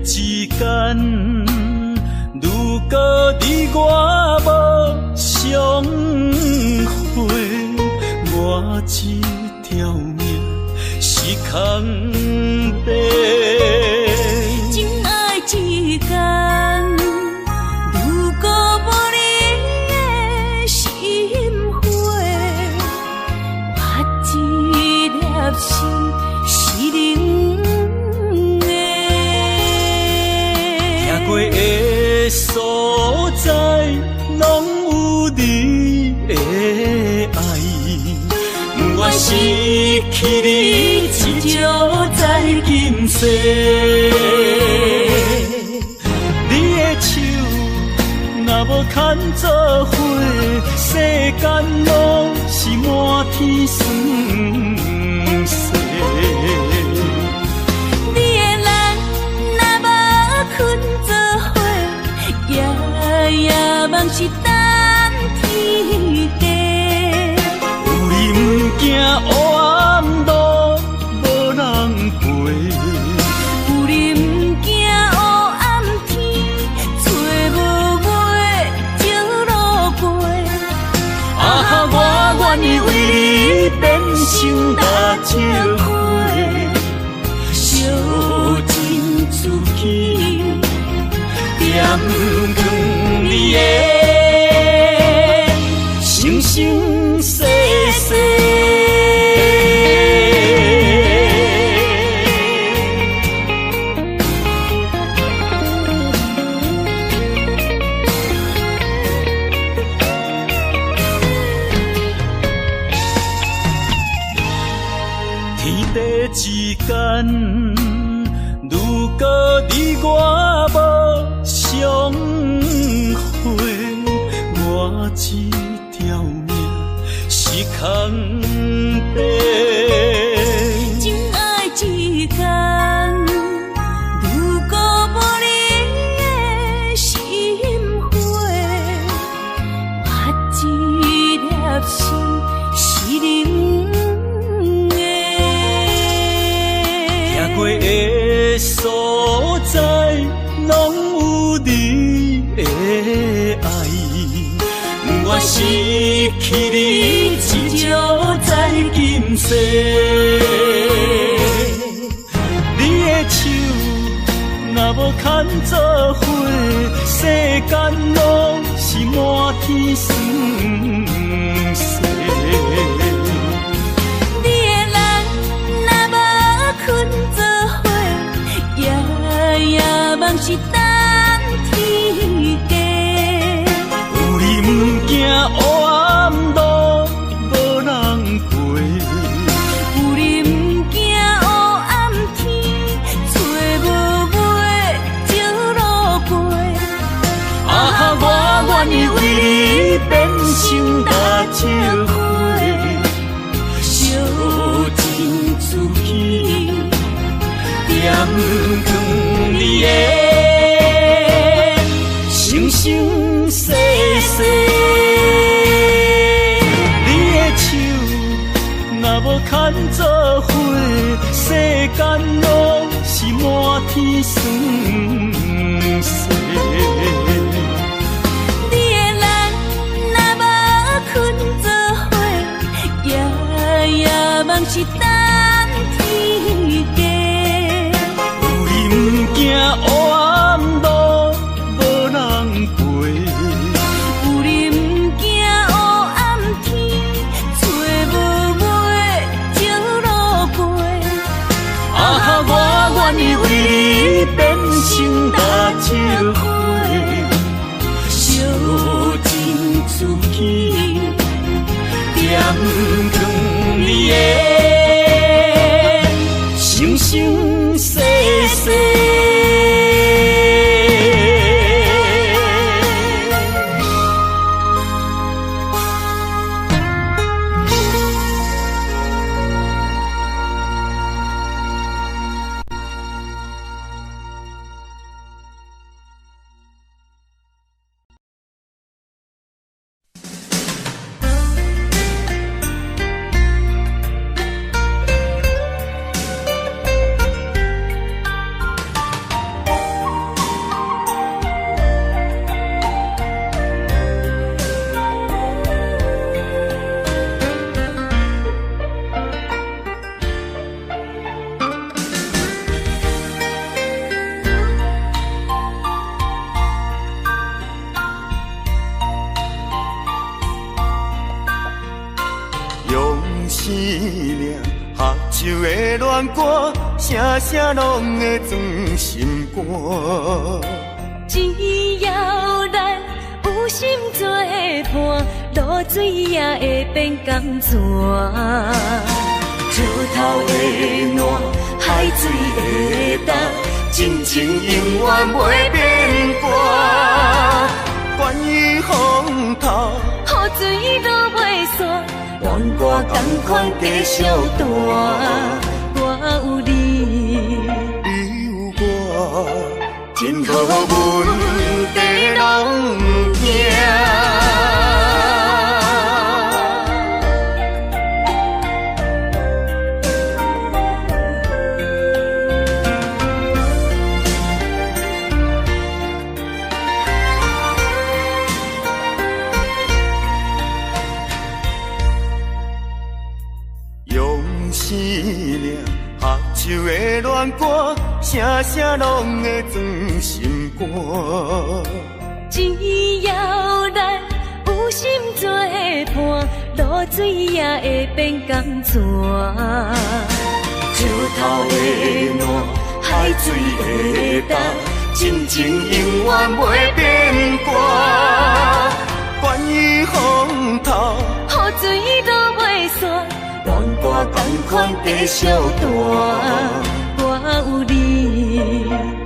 之间，如果你我无相会，我这条命是空白。真爱之间，如果无你的心花，我这粒心是冷。过的所在，拢有你的爱。不愿失去你，只少在今世。你的手若无牵做伙，世间拢是满天酸涩。夜梦是等天地，有你不惊黑暗路无人陪，有你不惊黑暗天找无尾招路过。啊，我愿意为你变成大石花，烧尽自己，点光你的生生世世。天地之间，如果你我无相会。你的爱，我失去你只少在今世。你的手若无牵做伙，世间拢是满天酸涩。你的人若无困做伙，夜梦是等天家。有你不惊黑暗路无人陪，有你不惊黑暗天，找无尾石路过。啊，我愿意为你变成大石花，烧尽出去，点光你的生生世世。你的手若无牵做伙，世间拢是满天酸涩。你的人若无困做伙，夜梦是等天家。有你不惊黑暗路无人陪，有你不惊黑暗天，找无尾石路过。啊，我愿意为你变成大石花，烧尽出去，点光你的生生世世。恋歌，声声拢会钻心肝。只要咱有心作伴，露水也会变甘泉。石头的暖，海水的干，真情永远袂变卦。关于风头，雨水都袂散，愿我同款继续弹。我有你，你有我，真好阮地拢行。手的恋歌，声声拢会钻心肝。只要咱有心作伴，露水也会变甘泉。石头的暖，海水的干，真情永远袂变卦。关于风头，雨水都袂散。愿我同款继续弹，我有你，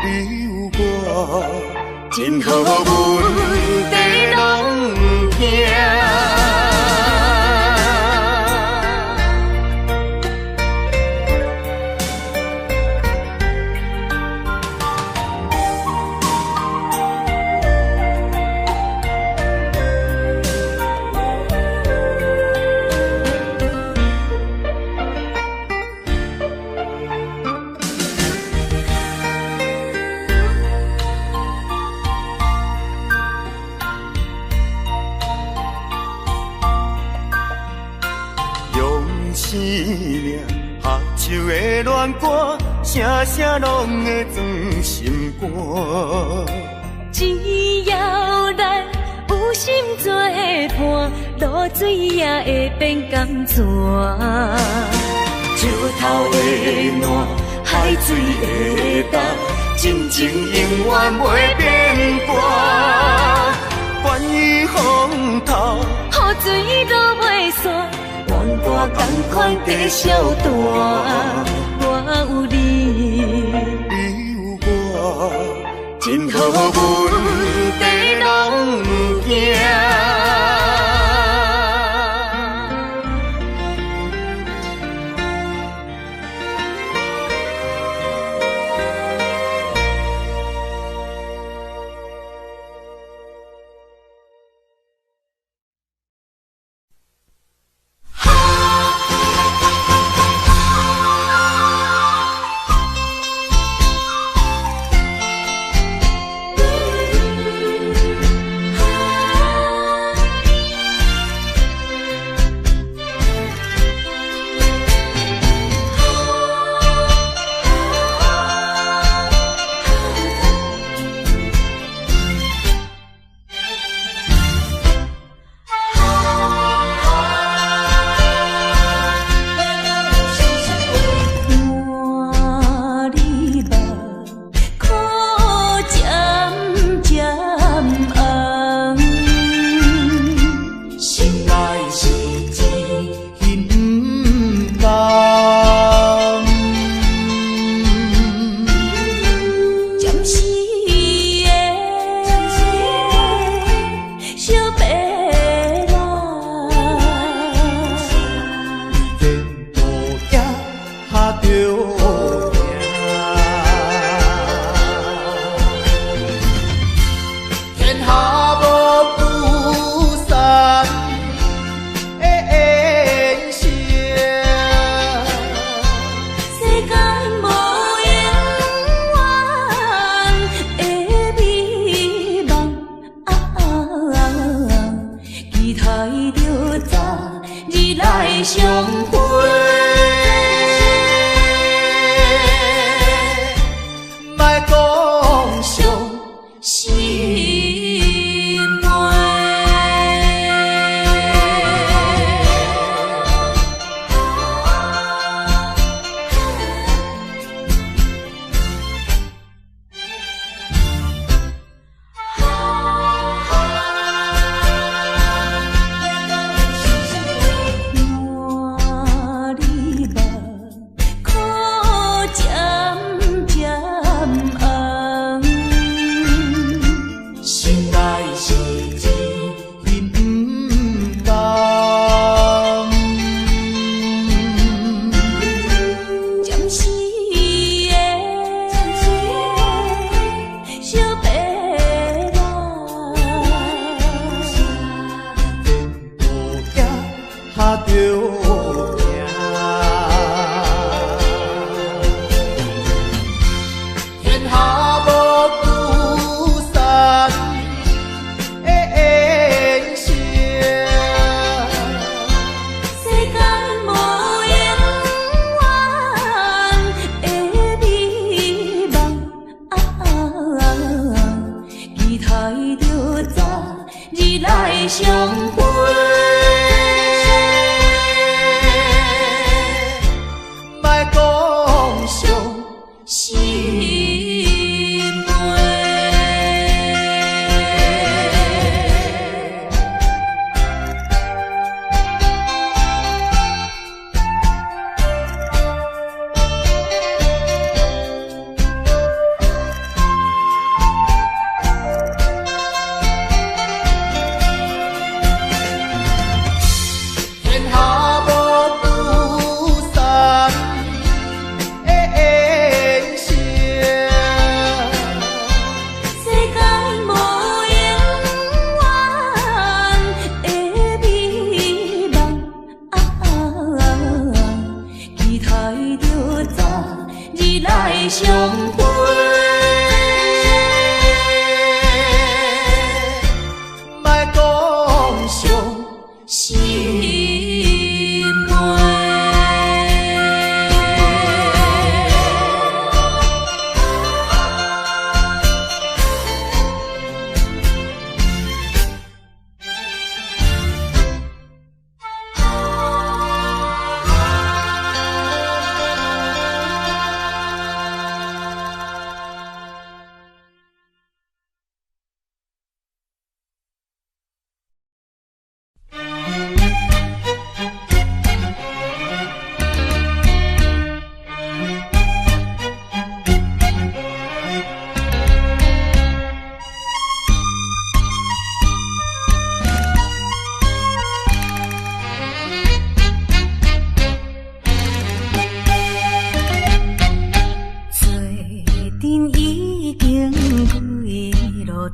你有我，真好阮地拢行。生命，合唱的恋歌，声声拢会装心肝。只要咱有心做伴，露水也会变甘泉。石头的烂，海水的干，真情永远袂变卦。关于风头，雨水落袂散，阮歌同款继续弹。我有你，你有我，真好问题拢不惊。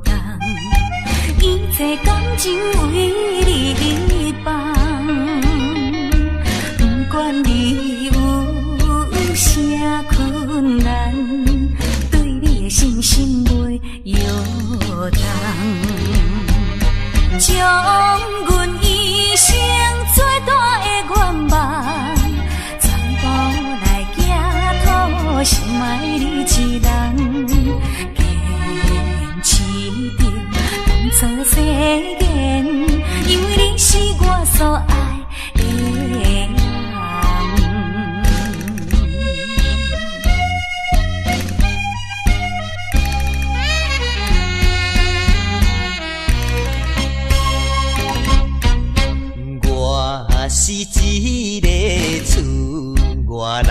重，伊这感情为你放，不管你有啥困难，对你的信心袂摇动，将阮一生最大的愿望，全部来寄托心爱你一人，坚持着当作誓言，因为你是我所爱的人。我是一个厝外人，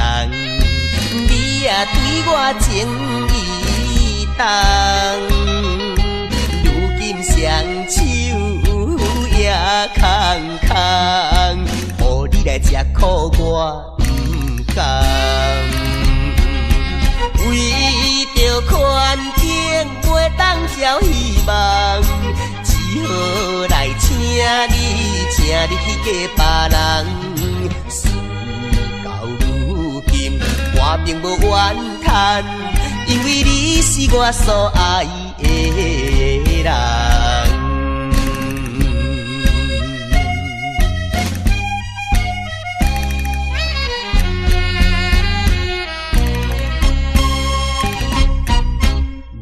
你也对我情意重，如今双手也空空，予你来吃苦我不甘，为着环境袂当交希望，只好来请你去嫁别人。事到如今，我并无怨叹，因为你是我所爱的人。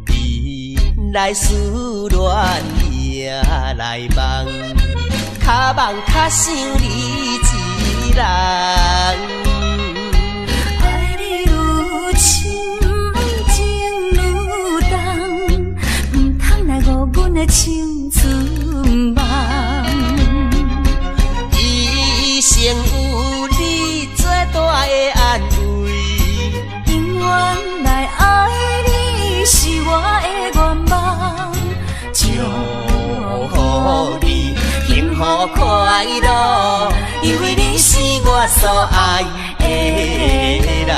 你来思恋也来梦，较梦较想你一人。爱你愈深，情愈重，唔通来误阮的青春梦。一生有你最大的安慰，永远来爱你是我的愿望。祝福你幸福快乐，因为你是我所爱的人。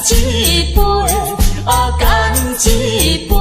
一杯，啊，干一杯。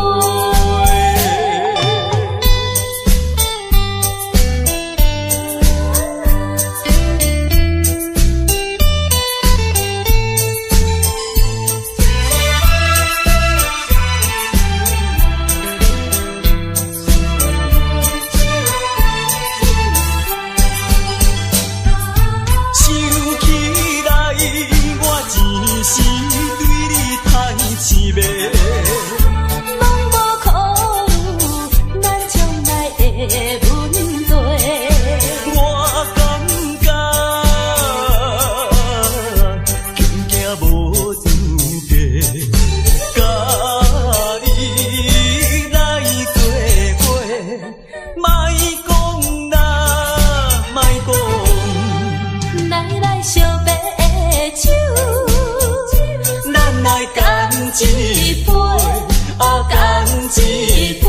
一杯，哦，干一杯。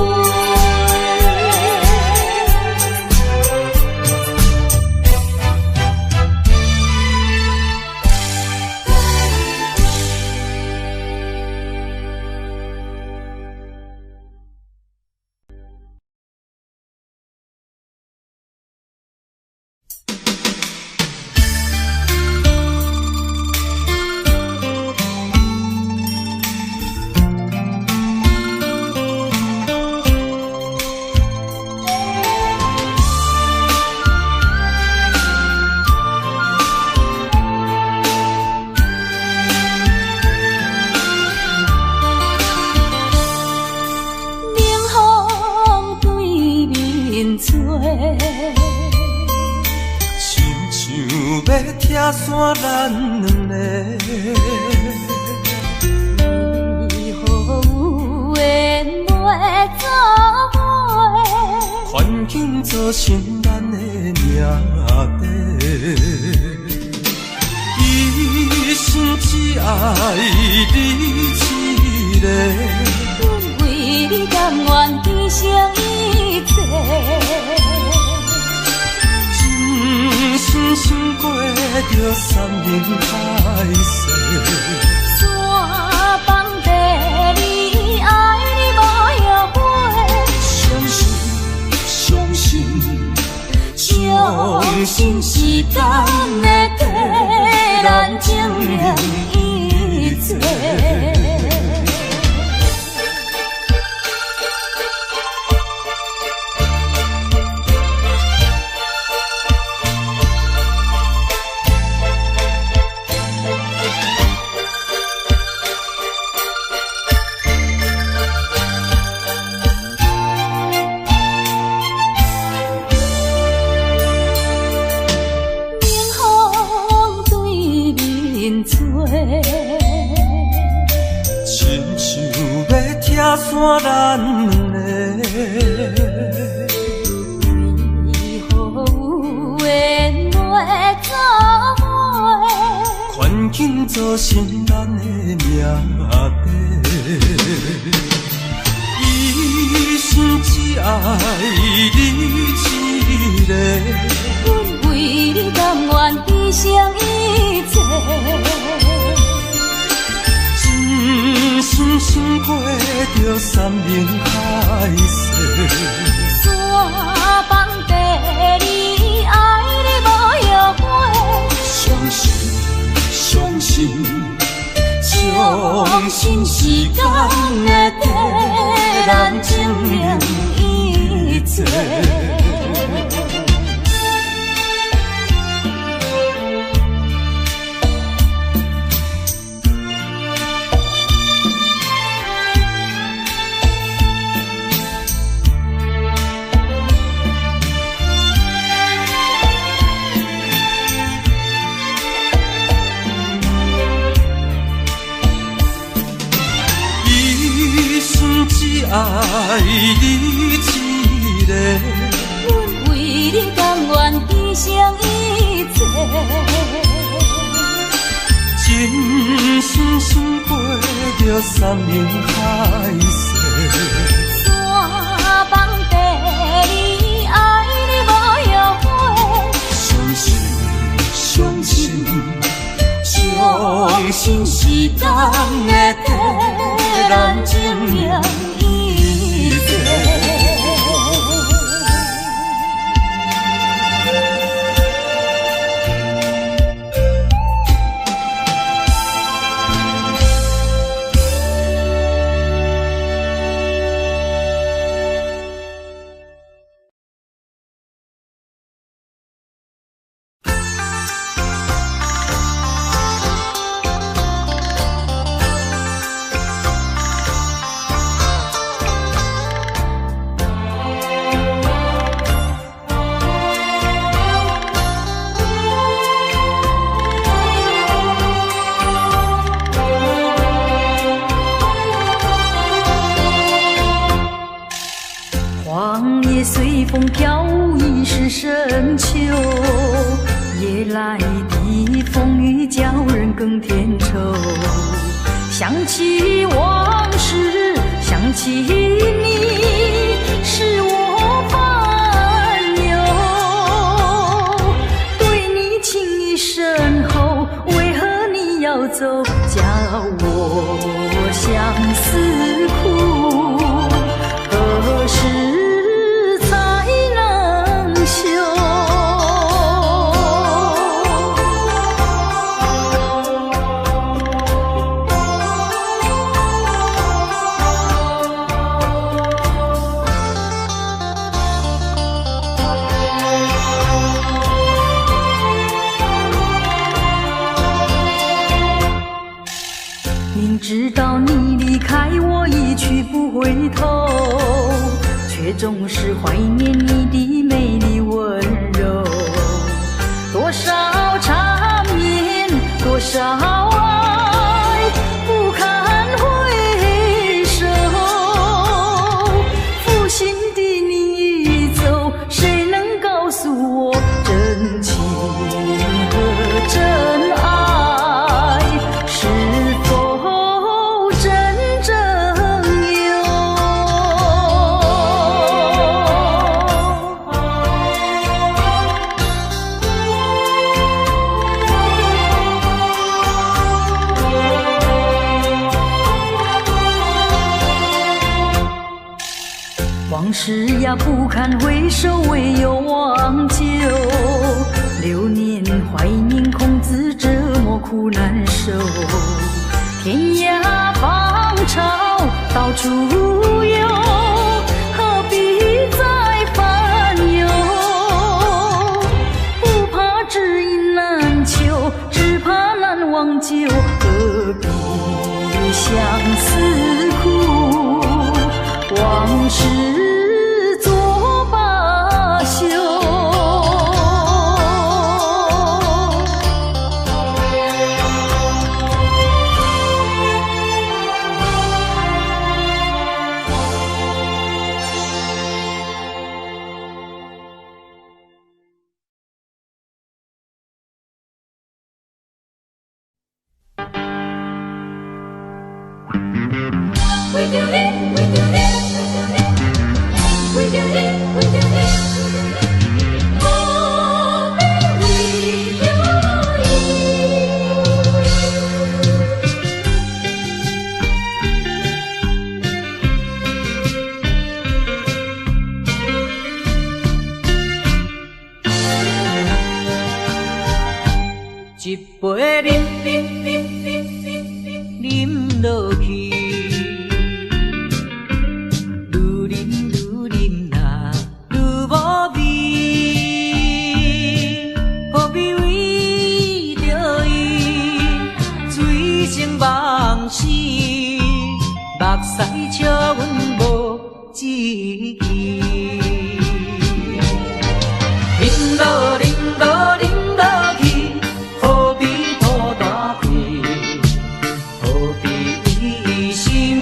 听山咱两个，为何有缘袂做伙？环境造成咱的命地，一生只爱你一个，阮为你甘愿牺牲一切。深深过着山盟海誓，山崩地离，爱你无后悔。相信时间会替咱证明一切。亲像要听山咱两个，为何有缘袂做伙？环境造成咱的命地，一生只爱你一个。阮为你甘愿牺牲一切。深过着山盟海誓，山崩地离，爱你无后悔。相信时间会替咱证明一切。只爱你一个，阮为你甘愿牺牲一切。深过着山盟海誓，山崩地离，爱你无后悔。相信讲心是当的替咱证明一切。黄叶随风飘舞，已是深秋。夜来的风雨叫人更添愁。想起往事，想起你，使我烦忧。对你情意深厚，为何你要走？叫我相思苦，何时才能休？明知道你离开我一去不回头，却总是怀念你的美丽温柔。多少缠绵，多少爱，不堪回首。负心的你已走，谁能告诉我真情和真爱是否真正有？往事呀不堪回首，唯有忘旧。流年怀念，空自折磨苦难受。天涯芳草到处有，何必再烦忧？不怕知音难求，只怕难忘旧。何必相思苦，往事作罢休。为着你，为着你，为着你，为着你，我要为着一杯饮饮落去，愈饮呐愈无味，何必为着伊醉生梦死，目屎笑阮无志气。饮落饮落饮落去，何必拖大气？何必一心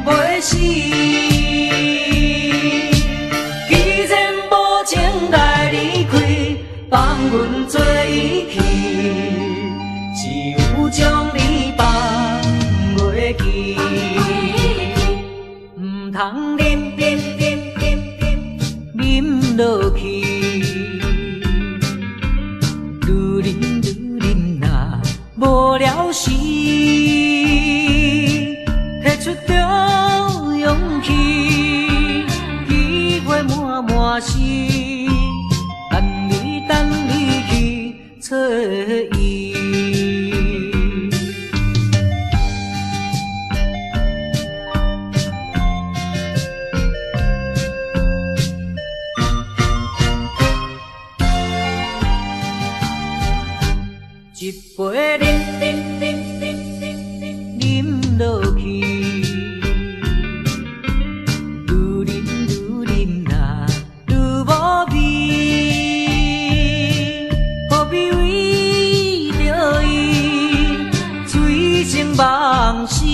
袂死？既然无情来离开，放阮做伊去，只有将你放袂记。唔通忍忍忍忍落去，愈啉愈啉啦，愈无味。何必为着伊醉生梦死？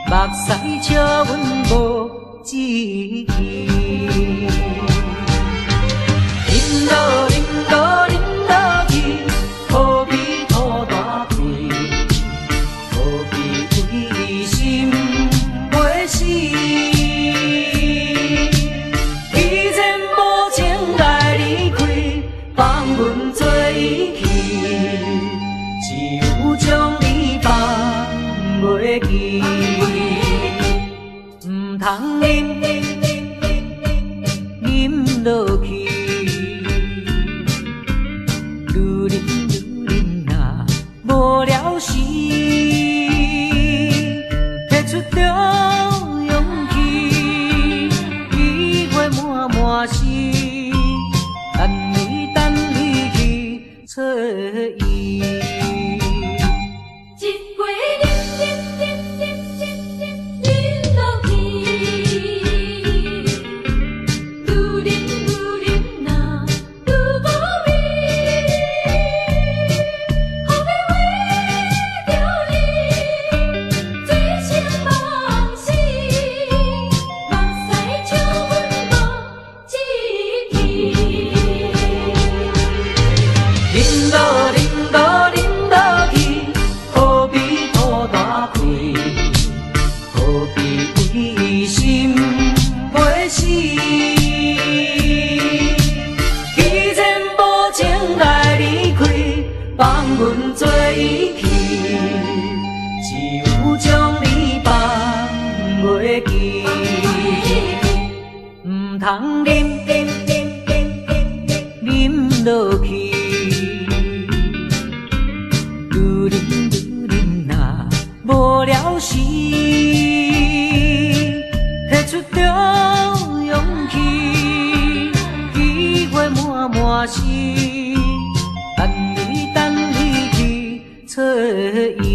目屎笑阮无志气。饮落饮落饮落去，何必土大开？何必为心袂死？既然无情来离开，放阮做伊去，只有将你放袂记。唔通饮落去，愈啉愈啉啦，无了时，摕出着勇气，机会满满是，等你去找伊。通啉落去，愈啉愈啉啦，无了时，摕出着勇气，机会满满是，等你去找伊。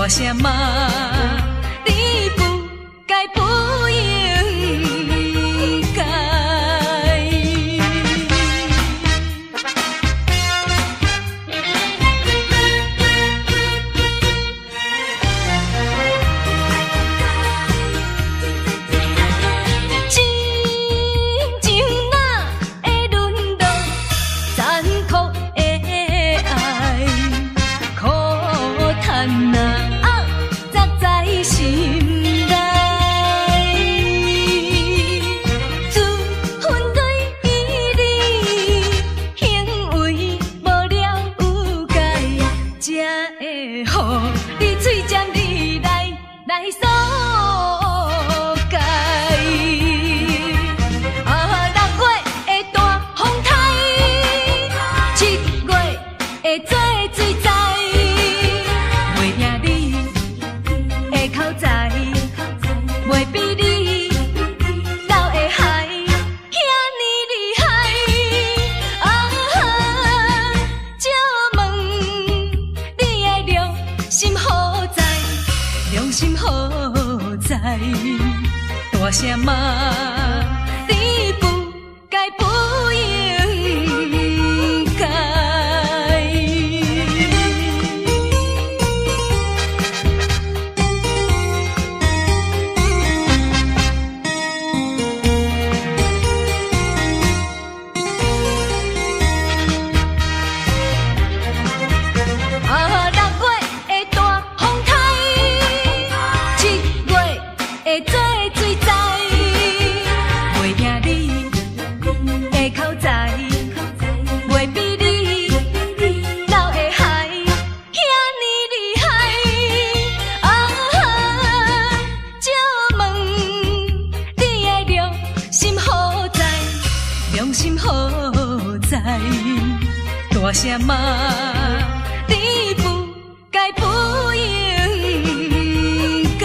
大声骂你不该不应该。真情哪会沦落残酷的爱，苦叹哪。心内，自分对伊你行为无了有解，才会予你嘴尖你来所改。6月的大风台，7月的做水灾，袂赢你的口才，袂比你斗的海遐尼厉害。借问你的良心何在？良心何在？大声骂你不该不应该。6月的大风台，7月的做水灾，袂赢你的口才，袂比你斗的海遐尼厉害。借问你的良心何在？良心何在？大声骂你不该不应该。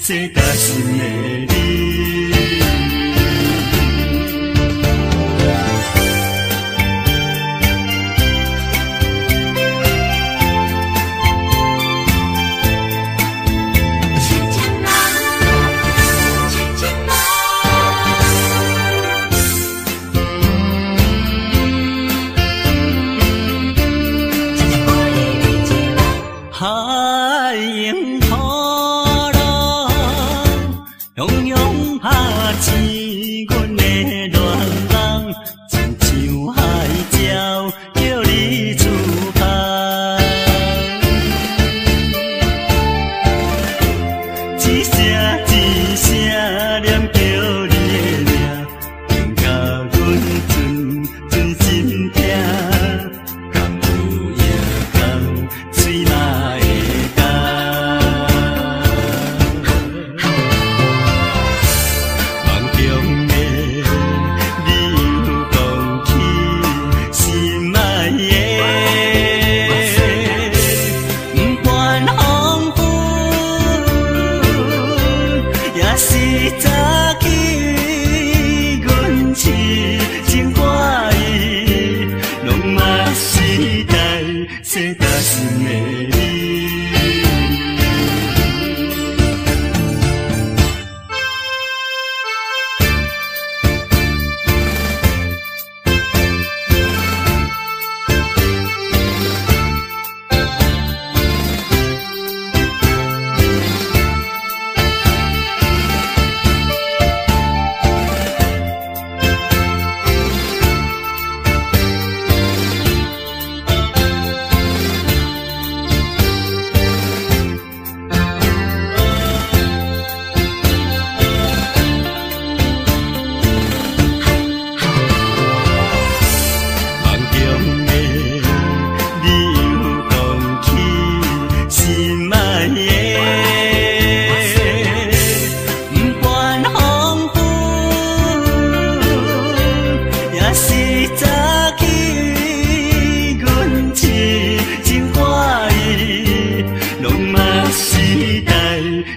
世大心的你。海迎波浪，汹涌拍起阮的恋人，亲像海鸟叫你出航。一声一声念叫你的名，令甲阮阵心痛。敢有夜空吹来？世大心的你。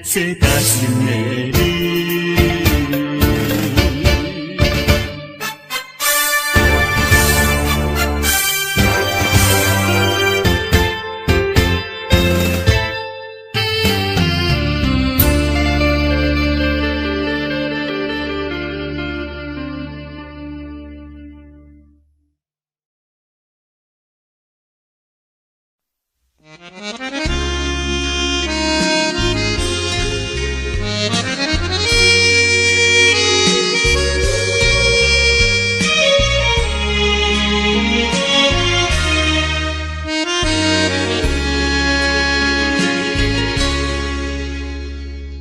世大心的你。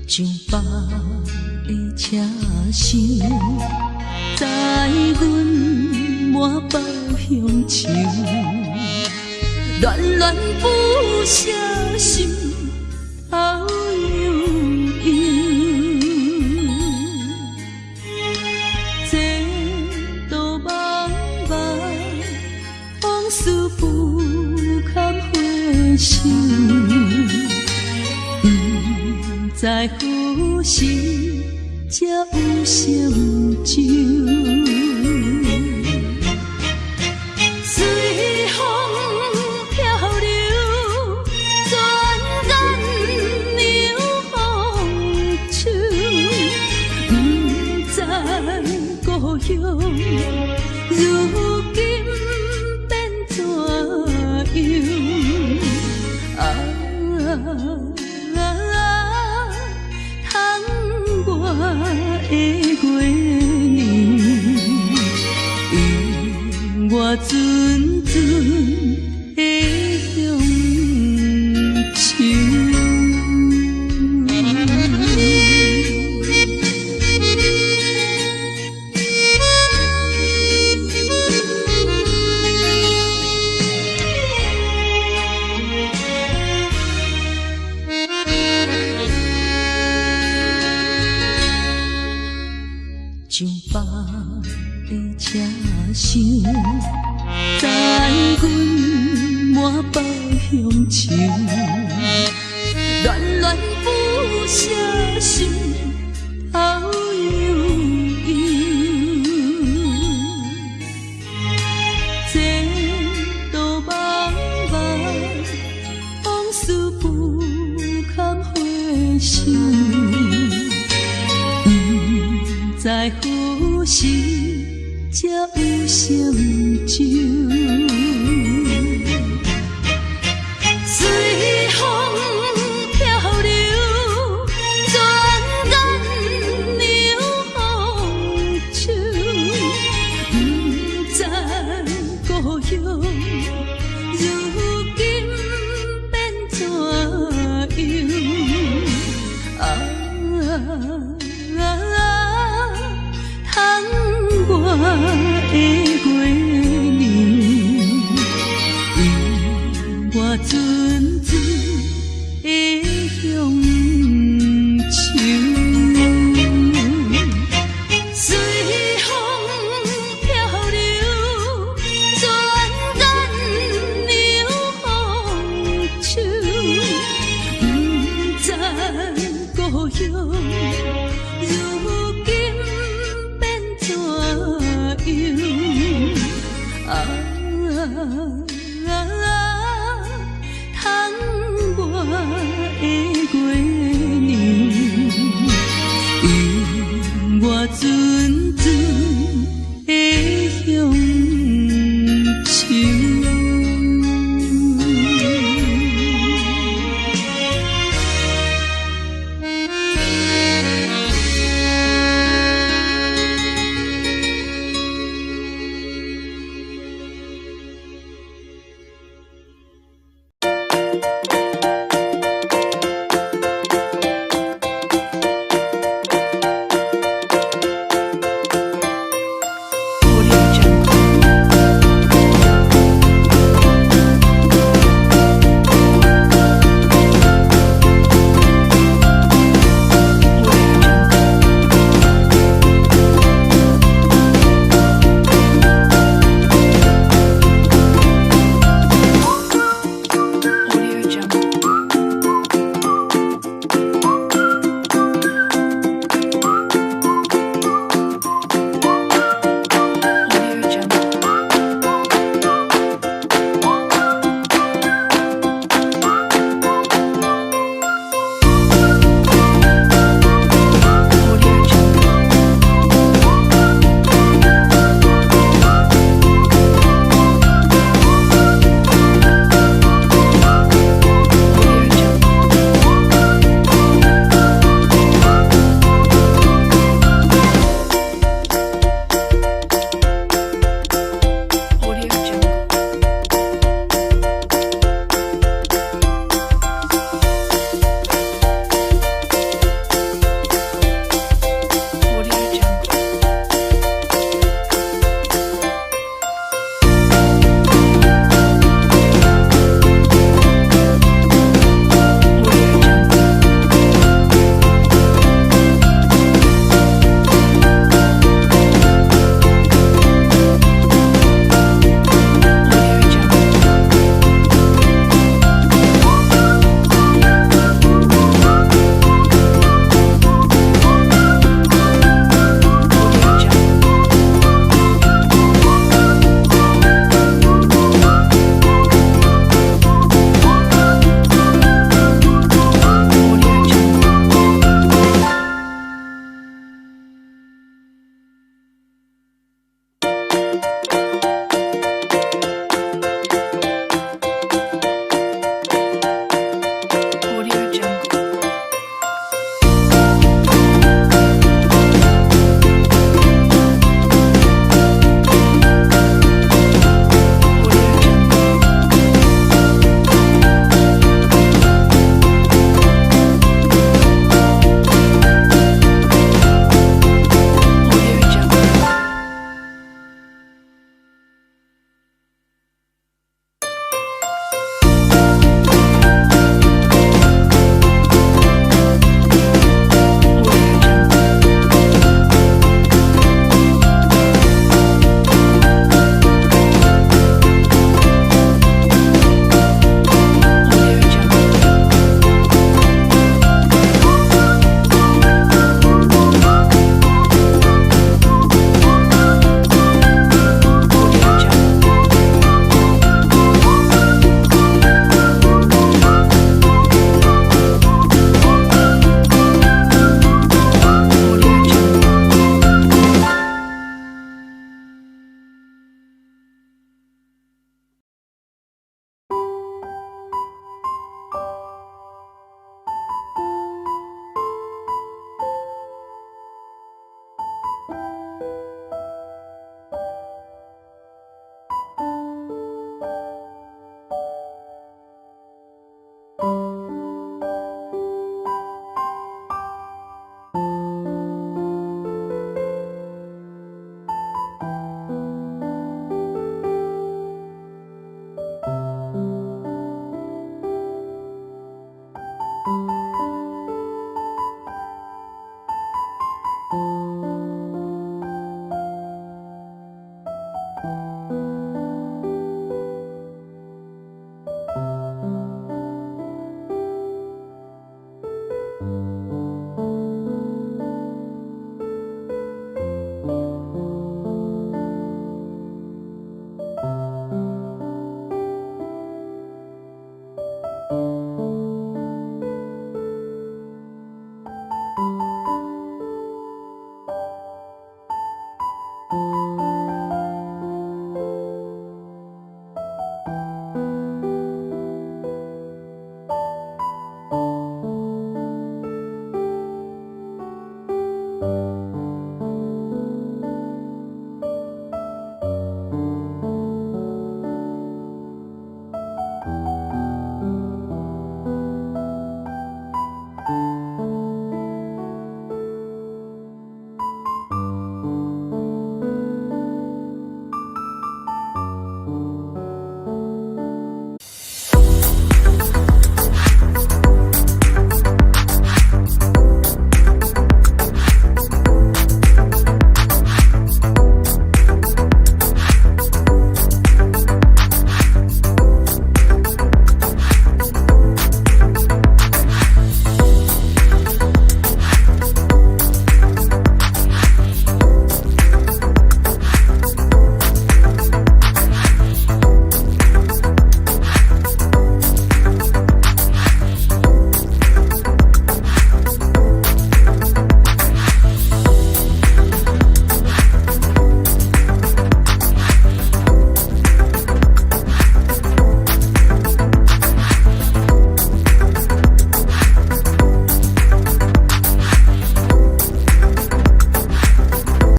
上北的车声，载阮满北乡愁，恋恋不舍心头悠悠。这道茫茫往事不堪回首。在何时才有成就？随风漂流，转眼流风手。不知故乡如今变怎样？的月圆，我阵阵的乡愁。上北的车声，载阮满北乡愁，恋恋不舍心思不堪回首，不知何时才有成就。随风漂流，转眼流风手，不知故乡。如今变怎样？窗外的月亮，引我阵阵的乡愁。随风漂流，转眼流风手，不知故乡。如今变怎样？窗外的月亮，引我阵阵的乡愁。我